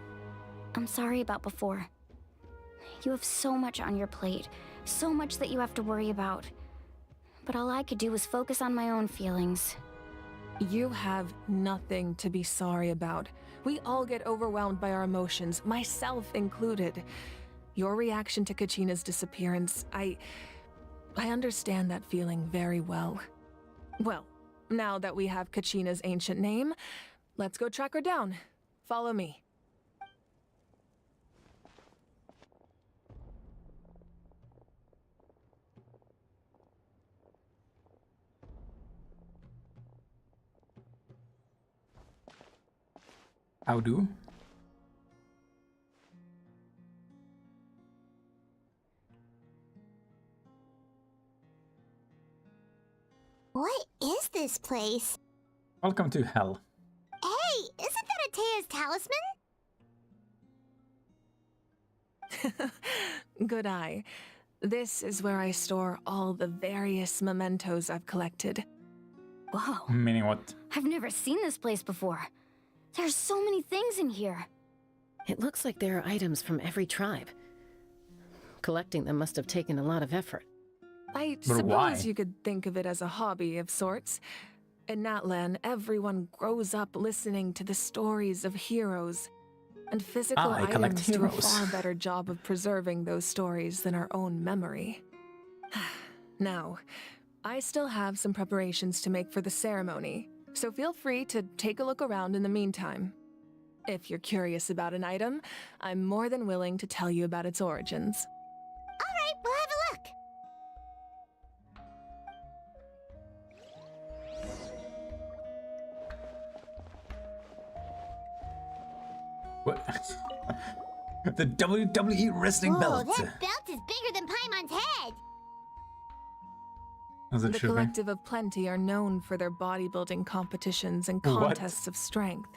I'm sorry about before. You have so much on your plate, so much that you have to worry about. But all I could do was focus on my own feelings. You have nothing to be sorry about. We all get overwhelmed by our emotions, myself included. Your reaction to Kachina's disappearance, I understand that feeling very well. Well, now that we have Kachina's ancient name, let's go track her down. Follow me. How do? What is this place? Welcome to hell. Hey, isn't that Atea's talisman? Good eye. This is where I store all the various mementos I've collected. Whoa. Meaning what? I've never seen this place before. There's so many things in here. It looks like there are items from every tribe. Collecting them must have taken a lot of effort. I But suppose why? you could think of it as a hobby of sorts. In Natlan, everyone grows up listening to the stories of heroes, and physical I collect items do a heroes. far better job of preserving those stories than our own memory. Now, I still have some preparations to make for the ceremony, so feel free to take a look around in the meantime. If you're curious about an item, I'm more than willing to tell you about its origins. All right, we'll have a look. What? The WWE wrestling Whoa, belt. that belt is bigger than Paimon's head. Is it The true? Collective of Plenty are known for their bodybuilding competitions and What? contests of strength.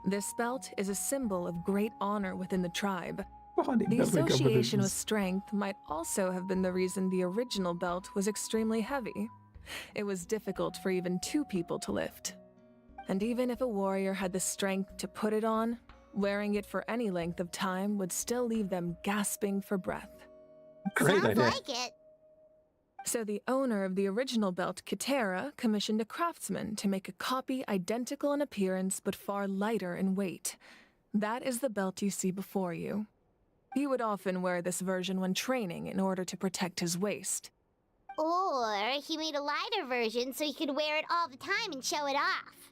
This belt is a symbol of great honor within the tribe. The association with strength might also have been the reason the original belt was extremely heavy. It was difficult for even two people to lift. And even if a warrior had the strength to put it on, wearing it for any length of time would still leave them gasping for breath. Great Sounds idea. like it. So the owner of the original belt, Kitera, commissioned a craftsman to make a copy identical in appearance but far lighter in weight. That is the belt you see before you. He would often wear this version when training in order to protect his waist. Or he made a lighter version so he could wear it all the time and show it off.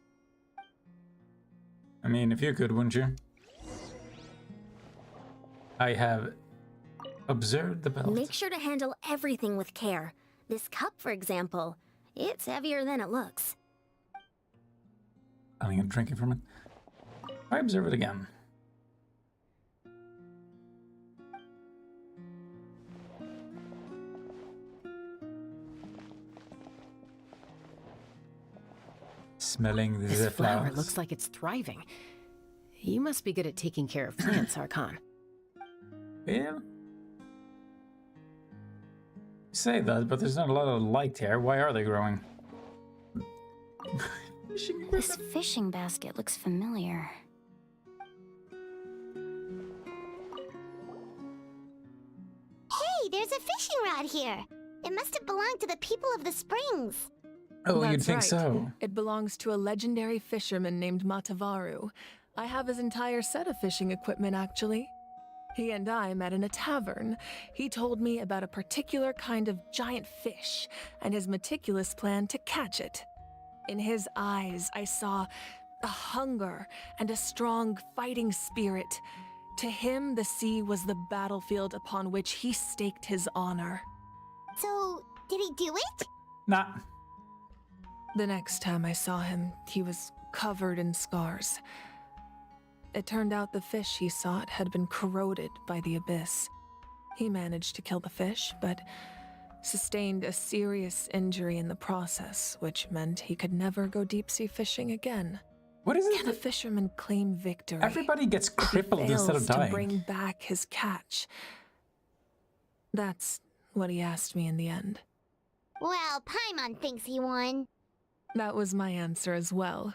I mean, if you could, wouldn't you? I have observed the belt. Make sure to handle everything with care. This cup, for example, it's heavier than it looks. I'm drinking from it. I observe it again. Smelling the This flower flowers. looks like it's thriving. You must be good at taking care of plants, Archon. Well, you say that, but there's not a lot of light here. Why are they growing? This fishing basket looks familiar. Hey, there's a fishing rod here. It must have belonged to the people of the springs. Oh, That's you'd think right. so. It belongs to a legendary fisherman named Matavaru. I have his entire set of fishing equipment, actually. He and I met in a tavern. He told me about a particular kind of giant fish and his meticulous plan to catch it. In his eyes, I saw a hunger and a strong fighting spirit. To him, the sea was the battlefield upon which he staked his honor. So, did he do it? Nah. The next time I saw him, he was covered in scars. It turned out the fish he sought had been corroded by the abyss. He managed to kill the fish, but sustained a serious injury in the process, which meant he could never go deep-sea fishing again. What is it? Can a fisherman claim victory? Everybody gets if he crippled instead of fails to dying. bring back his catch? That's what he asked me in the end. Well, Paimon thinks he won. That was my answer as well.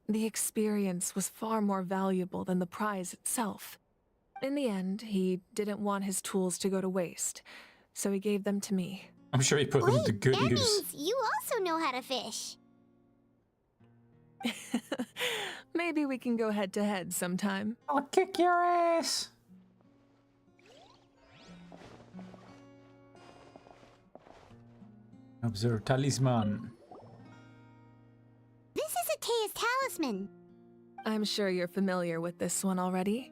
The experience was far more valuable than the prize itself. In the end, he didn't want his tools to go to waste, so he gave them to me. I'm sure he put them to good That use. means you also know how to fish. Maybe we can go head-to-head sometime. I'll kick your ass! Observe talisman. This is Atea's talisman. I'm sure you're familiar with this one already.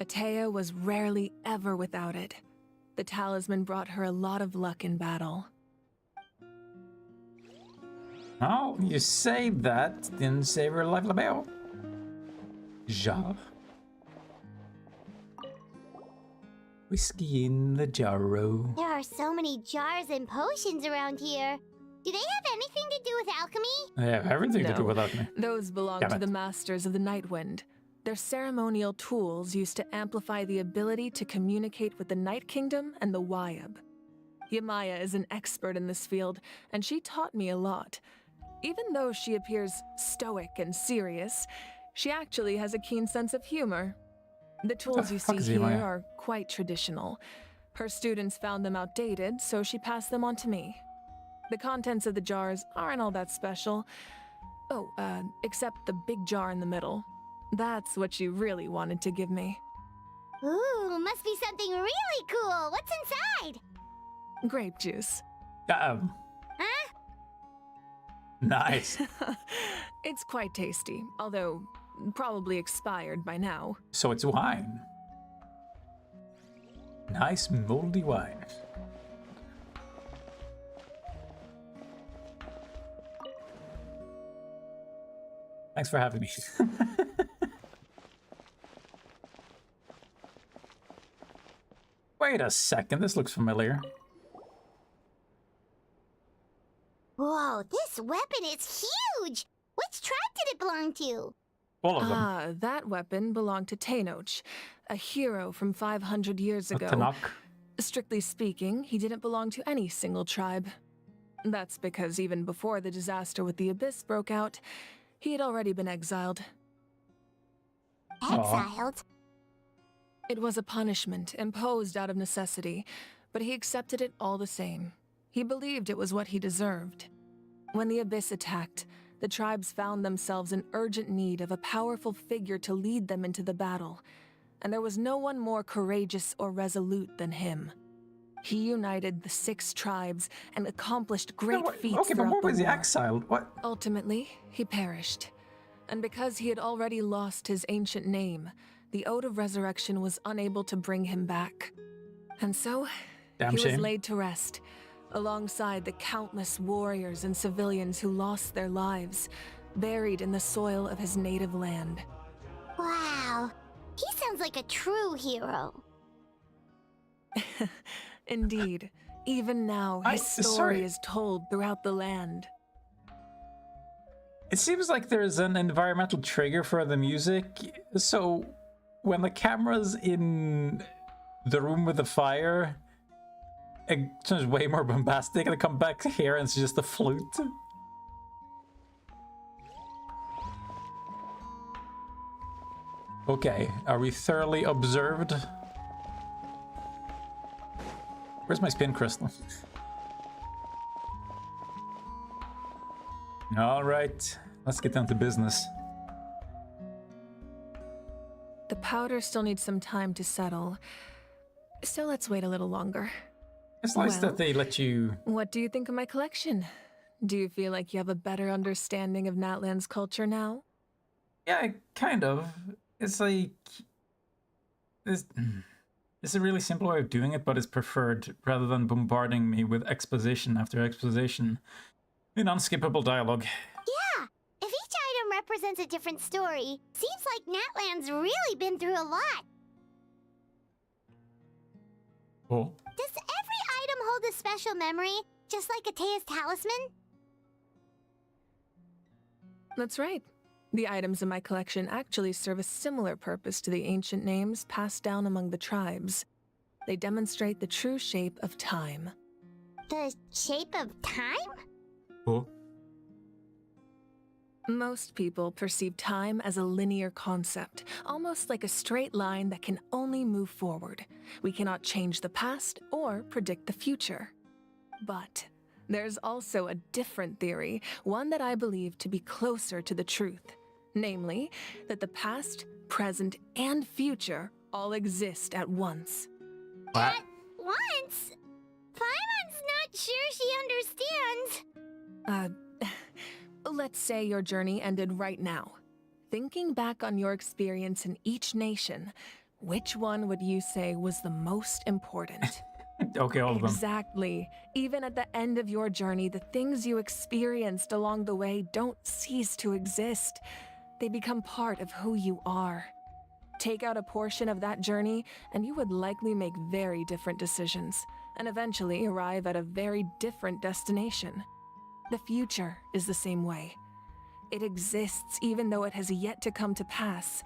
Atea was rarely ever without it. The talisman brought her a lot of luck in battle. Oh, you say that, didn't save her life, LaBelle. jar. Whiskey in the jarro. There are so many jars and potions around here. Do they have anything to do with alchemy? They have everything to do with alchemy. Those belong Damn to it. the Masters of the Nightwind. They're ceremonial tools used to amplify the ability to communicate with the Night Kingdom and the Wyab. Yamaya is an expert in this field, and she taught me a lot. Even though she appears stoic and serious, she actually has a keen sense of humor. The tools you see here Yamaya? are quite traditional. Her students found them outdated, so she passed them on to me. The contents of the jars aren't all that special. Oh, except the big jar in the middle. That's what she really wanted to give me. Ooh, must be something really cool. What's inside? Grape juice. Huh? Nice. It's quite tasty, although probably expired by now. So it's wine. Nice moldy wine. Thanks for having me. Wait a second, this looks familiar. Whoa, this weapon is huge! Which tribe did it belong to? All of them. Ah, that weapon belonged to Tenoch, a hero from 500 years ago. Tanakh. Strictly speaking, he didn't belong to any single tribe. That's because even before the disaster with the Abyss broke out, he had already been exiled. Exiled? It was a punishment imposed out of necessity, but he accepted it all the same. He believed it was what he deserved. When the Abyss attacked, the tribes found themselves in urgent need of a powerful figure to lead them into the battle, and there was no one more courageous or resolute than him. He united the 6 tribes and accomplished great feats Okay, but throughout what the was he war. exiled? What? Ultimately, he perished. And because he had already lost his ancient name, the Ode of Resurrection was unable to bring him back. And so, Damn he was shame. laid to rest, alongside the countless warriors and civilians who lost their lives, buried in the soil of his native land. Wow, he sounds like a true hero. Indeed, even now, his story sorry. is told throughout the land. It seems like there's an environmental trigger for the music. So when the camera's in the room with the fire, it turns way more bombastic, and I come back here and it's just a flute. Okay, are we thoroughly observed? Where's my spin crystal? All right, let's get down to business. The powder still needs some time to settle, so let's wait a little longer. It's nice Well, that they let you... What do you think of my collection? Do you feel like you have a better understanding of Natlan's culture now? Yeah, kind of. It's like... It's a really simple way of doing it, but it's preferred, rather than bombarding me with exposition after exposition in unskippable dialogue. Yeah, if each item represents a different story, seems like Natlan's really been through a lot. Oh. Does every item hold a special memory, just like Atea's talisman? That's right. The items in my collection actually serve a similar purpose to the ancient names passed down among the tribes. They demonstrate the true shape of time. The shape of time? Oh. Most people perceive time as a linear concept, almost like a straight line that can only move forward. We cannot change the past or predict the future. But there's also a different theory, one that I believe to be closer to the truth. Namely, that the past, present, and future all exist at once. At once? Paimon's not sure she understands. Let's say your journey ended right now. Thinking back on your experience in each nation, which one would you say was the most important? Okay, all of them. Exactly. Even at the end of your journey, the things you experienced along the way don't cease to exist. They become part of who you are. Take out a portion of that journey, and you would likely make very different decisions, and eventually arrive at a very different destination. The future is the same way. It exists even though it has yet to come to pass.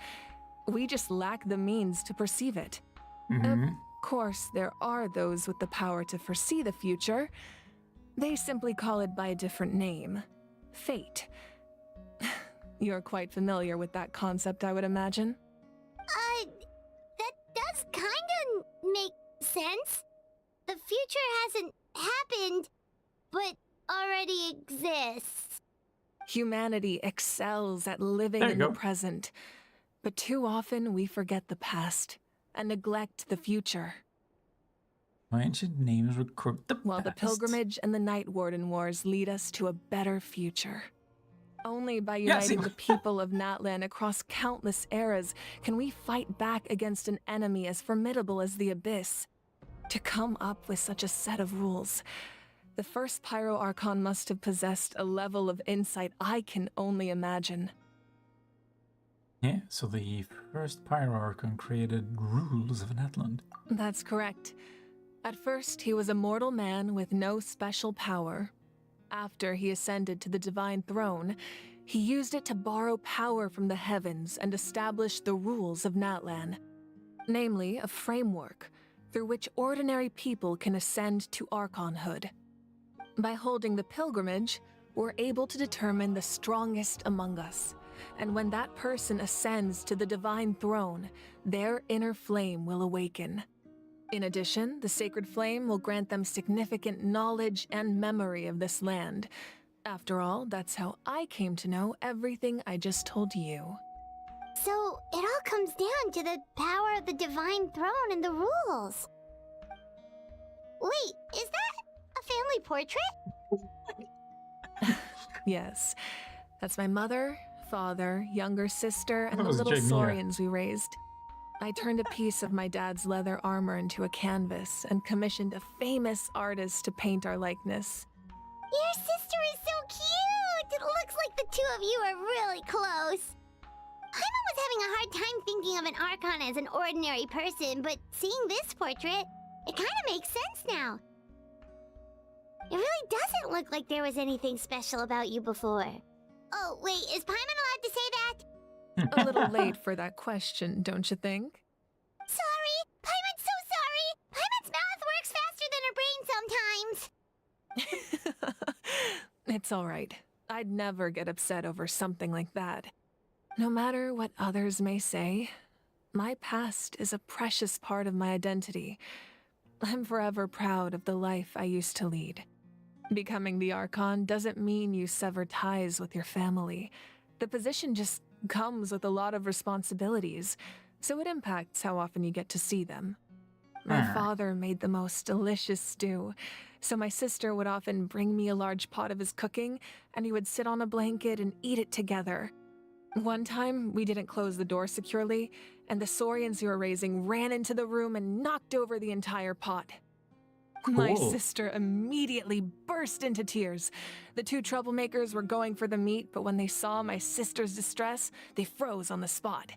We just lack the means to perceive it. Of course, there are those with the power to foresee the future. They simply call it by a different name. Fate. You're quite familiar with that concept, I would imagine. That does kinda make sense. The future hasn't happened, but already exists. Humanity excels at living in the present, but too often we forget the past and neglect the future. My ancient names record the While the pilgrimage and the Night Warden Wars lead us to a better future. Only by uniting the people of Natlan across countless eras can we fight back against an enemy as formidable as the Abyss. To come up with such a set of rules, the first Pyro Archon must have possessed a level of insight I can only imagine. Yeah, so the first Pyro Archon created rules of Natlan. That's correct. At first, he was a mortal man with no special power. After he ascended to the Divine Throne, he used it to borrow power from the heavens and establish the rules of Natlan. Namely, a framework through which ordinary people can ascend to Archonhood. By holding the pilgrimage, we're able to determine the strongest among us. And when that person ascends to the Divine Throne, their inner flame will awaken. In addition, the Sacred Flame will grant them significant knowledge and memory of this land. After all, that's how I came to know everything I just told you. So, it all comes down to the power of the Divine Throne and the rules. Wait, is that a family portrait? Yes. That's my mother, father, younger sister, and the was little Jamie, yeah. saurians we raised. I turned a piece of my dad's leather armor into a canvas and commissioned a famous artist to paint our likeness. Your sister is so cute! It looks like the two of you are really close. Paimon was having a hard time thinking of an Archon as an ordinary person, but seeing this portrait, it kind of makes sense now. It really doesn't look like there was anything special about you before. Oh, wait, is Paimon allowed to say that? A little late for that question, don't you think? Sorry! Paimon's so sorry! Paimon's mouth works faster than her brain sometimes! It's all right. I'd never get upset over something like that. No matter what others may say, my past is a precious part of my identity. I'm forever proud of the life I used to lead. Becoming the Archon doesn't mean you sever ties with your family. The position just comes with a lot of responsibilities, so it impacts how often you get to see them. My father made the most delicious stew, so my sister would often bring me a large pot of his cooking, and he would sit on a blanket and eat it together. One time, we didn't close the door securely, and the saurians we were raising ran into the room and knocked over the entire pot. My sister immediately burst into tears. The two troublemakers were going for the meat, but when they saw my sister's distress, they froze on the spot.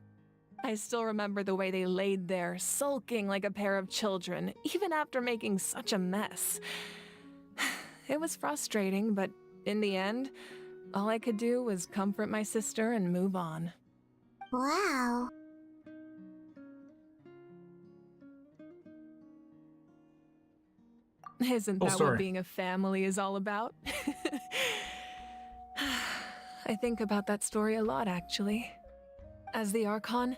I still remember the way they laid there, sulking like a pair of children, even after making such a mess. It was frustrating, but in the end, all I could do was comfort my sister and move on. Wow. Isn't that what being a family is all about? I think about that story a lot, actually. As the Archon,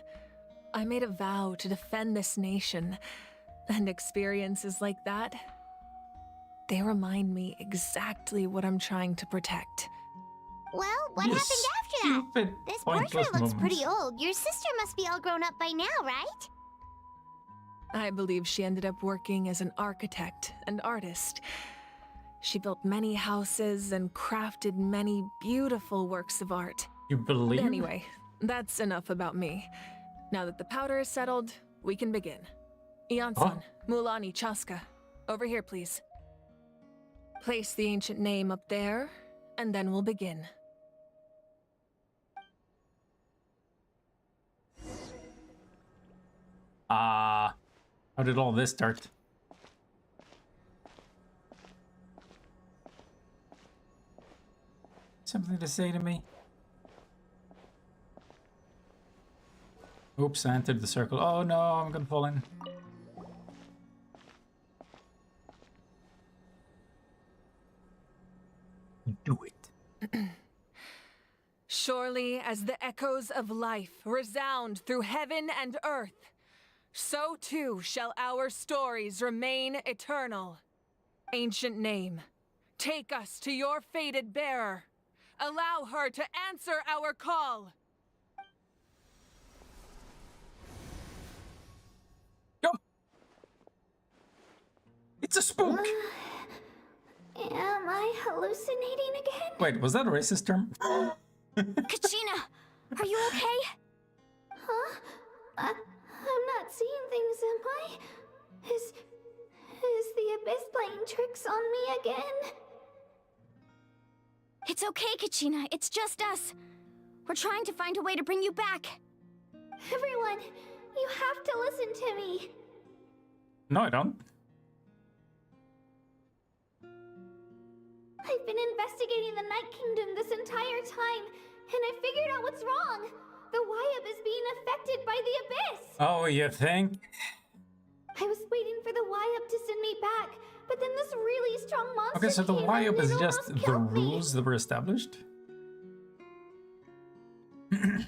I made a vow to defend this nation, and experiences like that, they remind me exactly what I'm trying to protect. Well, what happened after that? This portrait looks pretty old. Your sister must be all grown up by now, right? I believe she ended up working as an architect and artist. She built many houses and crafted many beautiful works of art. You believe? Anyway, that's enough about me. Now that the powder is settled, we can begin. Iansan, Mulani, Chaska, over here, please. Place the ancient name up there, and then we'll begin. How did all this start? Something to say to me? Oops, I entered the circle. Oh no, I'm gonna fall in. Do it. Surely as the echoes of life resound through heaven and earth, so too shall our stories remain eternal. Ancient name, take us to your fated bearer. Allow her to answer our call. Yo! It's a spook! Am I hallucinating again? Wait, was that a racist term? Kachina, are you okay? Huh? I'm not seeing things, am I? Is the Abyss playing tricks on me again? It's okay, Kachina. It's just us. We're trying to find a way to bring you back. Everyone, you have to listen to me. No, I don't. I've been investigating the Night Kingdom this entire time, and I figured out what's wrong. The Wyab is being affected by the Abyss. Oh, you think? I was waiting for the Wyab to send me back, but then this really strong monster Okay, so the came Wyab and is it just almost the killed me. rules that were established? The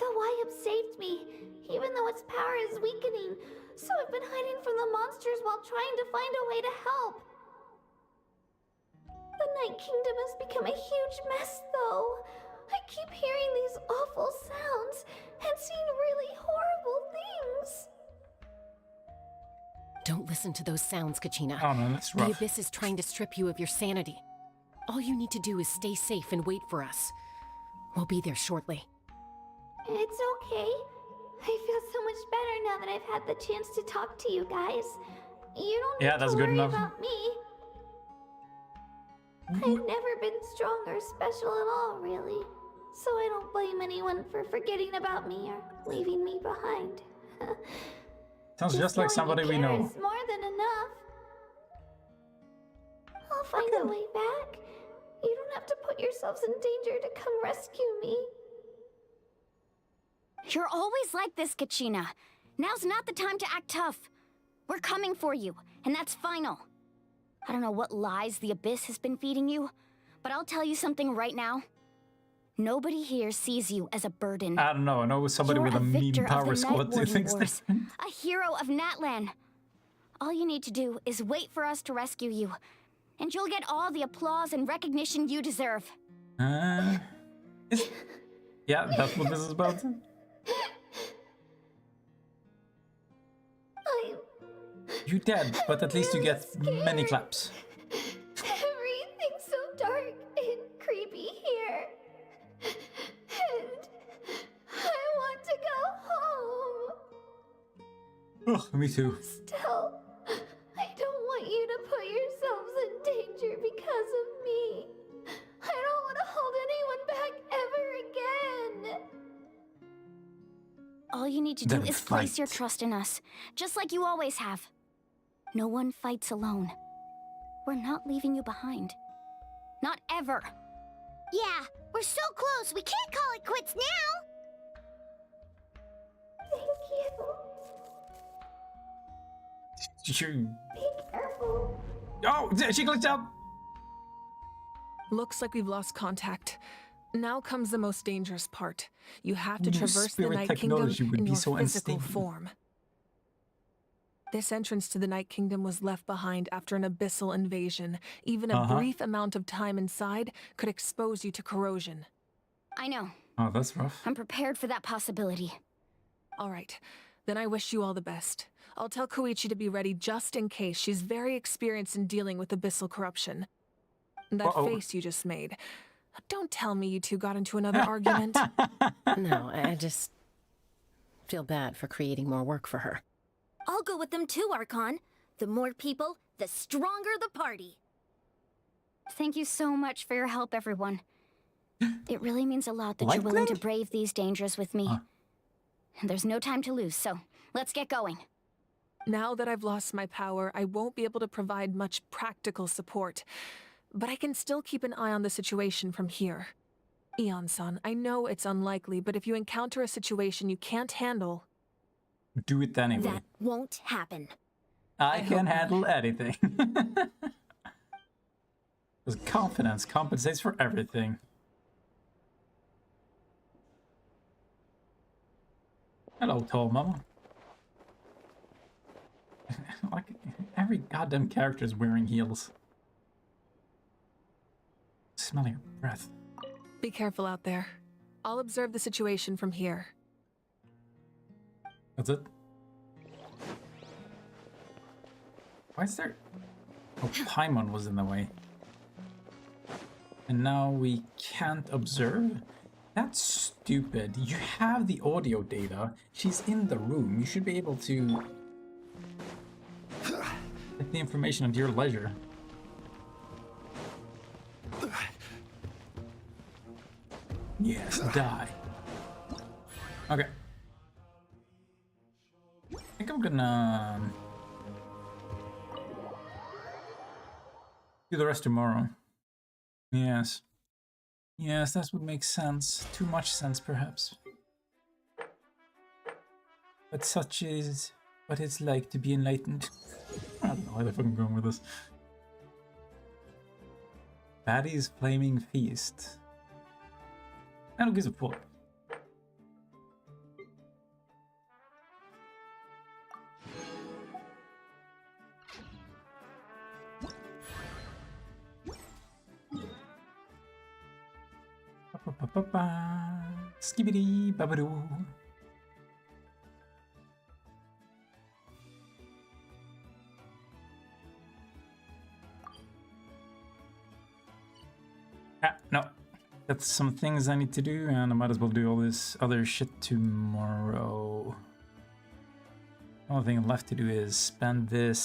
Wyab saved me, even though its power is weakening. So I've been hiding from the monsters while trying to find a way to help. The Night Kingdom has become a huge mess, though. I keep hearing these awful sounds and seeing really horrible things. Don't listen to those sounds, Kachina. Oh no, that's The rough. Abyss is trying to strip you of your sanity. All you need to do is stay safe and wait for us. We'll be there shortly. It's okay. I feel so much better now that I've had the chance to talk to you guys. You don't need that's to good worry enough. about me. I've never been strong or special at all, really. So I don't blame anyone for forgetting about me or leaving me behind. Sounds just like knowing somebody you we care know. is more than enough. I'll find a way back. You don't have to put yourselves in danger to come rescue me. You're always like this, Kachina. Now's not the time to act tough. We're coming for you, and that's final. I don't know what lies the Abyss has been feeding you, but I'll tell you something right now. Nobody here sees you as a burden. I don't know, I know somebody You're with a mean victor of power the squad Night who Warden thinks Wars, that. a hero of Natlan. All you need to do is wait for us to rescue you, and you'll get all the applause and recognition you deserve. Yeah, that's what this is about. You dead, but at least you get many claps. Everything's so dark and creepy here. And I want to go home. Oh, me too. Still, I don't want you to put yourselves in danger because of me. I don't want to hold anyone back ever again. All you need to do Then is place fight. your trust in us, just like you always have. No one fights alone. We're not leaving you behind. Not ever. Yeah, we're so close. We can't call it quits now. Thank you. You... Be careful. Oh, she glitched out! Looks like we've lost contact. Now comes the most dangerous part. You have to New traverse the spirit Night Kingdom technology would in be your so physical unstable. form. This entrance to the Night Kingdom was left behind after an abyssal invasion. Even a brief amount of time inside could expose you to corrosion. I know. Oh, that's rough. I'm prepared for that possibility. All right. Then I wish you all the best. I'll tell Koichi to be ready just in case. She's very experienced in dealing with abyssal corruption. That face you just made. Don't tell me you two got into another argument. No, I just feel bad for creating more work for her. I'll go with them too, Archon. The more people, the stronger the party. Thank you so much for your help, everyone. It really means a lot that you're willing to brave these dangers with me. And there's no time to lose, so Let's get going. Now that I've lost my power, I won't be able to provide much practical support. But I can still keep an eye on the situation from here. Eon-san, I know it's unlikely, but if you encounter a situation you can't handle... Do it anyway. That won't happen. I can handle anything. Because confidence compensates for everything. Hello, tall mama. Like, every goddamn character is wearing heels. Smelling your breath. Be careful out there. I'll observe the situation from here. That's it? Why is there... Oh, Paimon was in the way. And now we can't observe? That's stupid. You have the audio data. She's in the room. You should be able to... get the information at your leisure. Yes, die. Okay. I think I'm gonna... do the rest tomorrow. Yes. Yes, that would make sense. Too much sense, perhaps. But such is what it's like to be enlightened. I don't know why the fuck I'm going with this. Batty's Flaming Feast. I don't give a fuck. Skibidi babadoo. No. That's some things I need to do, and I might as well do all this other shit tomorrow. The only thing left to do is spend this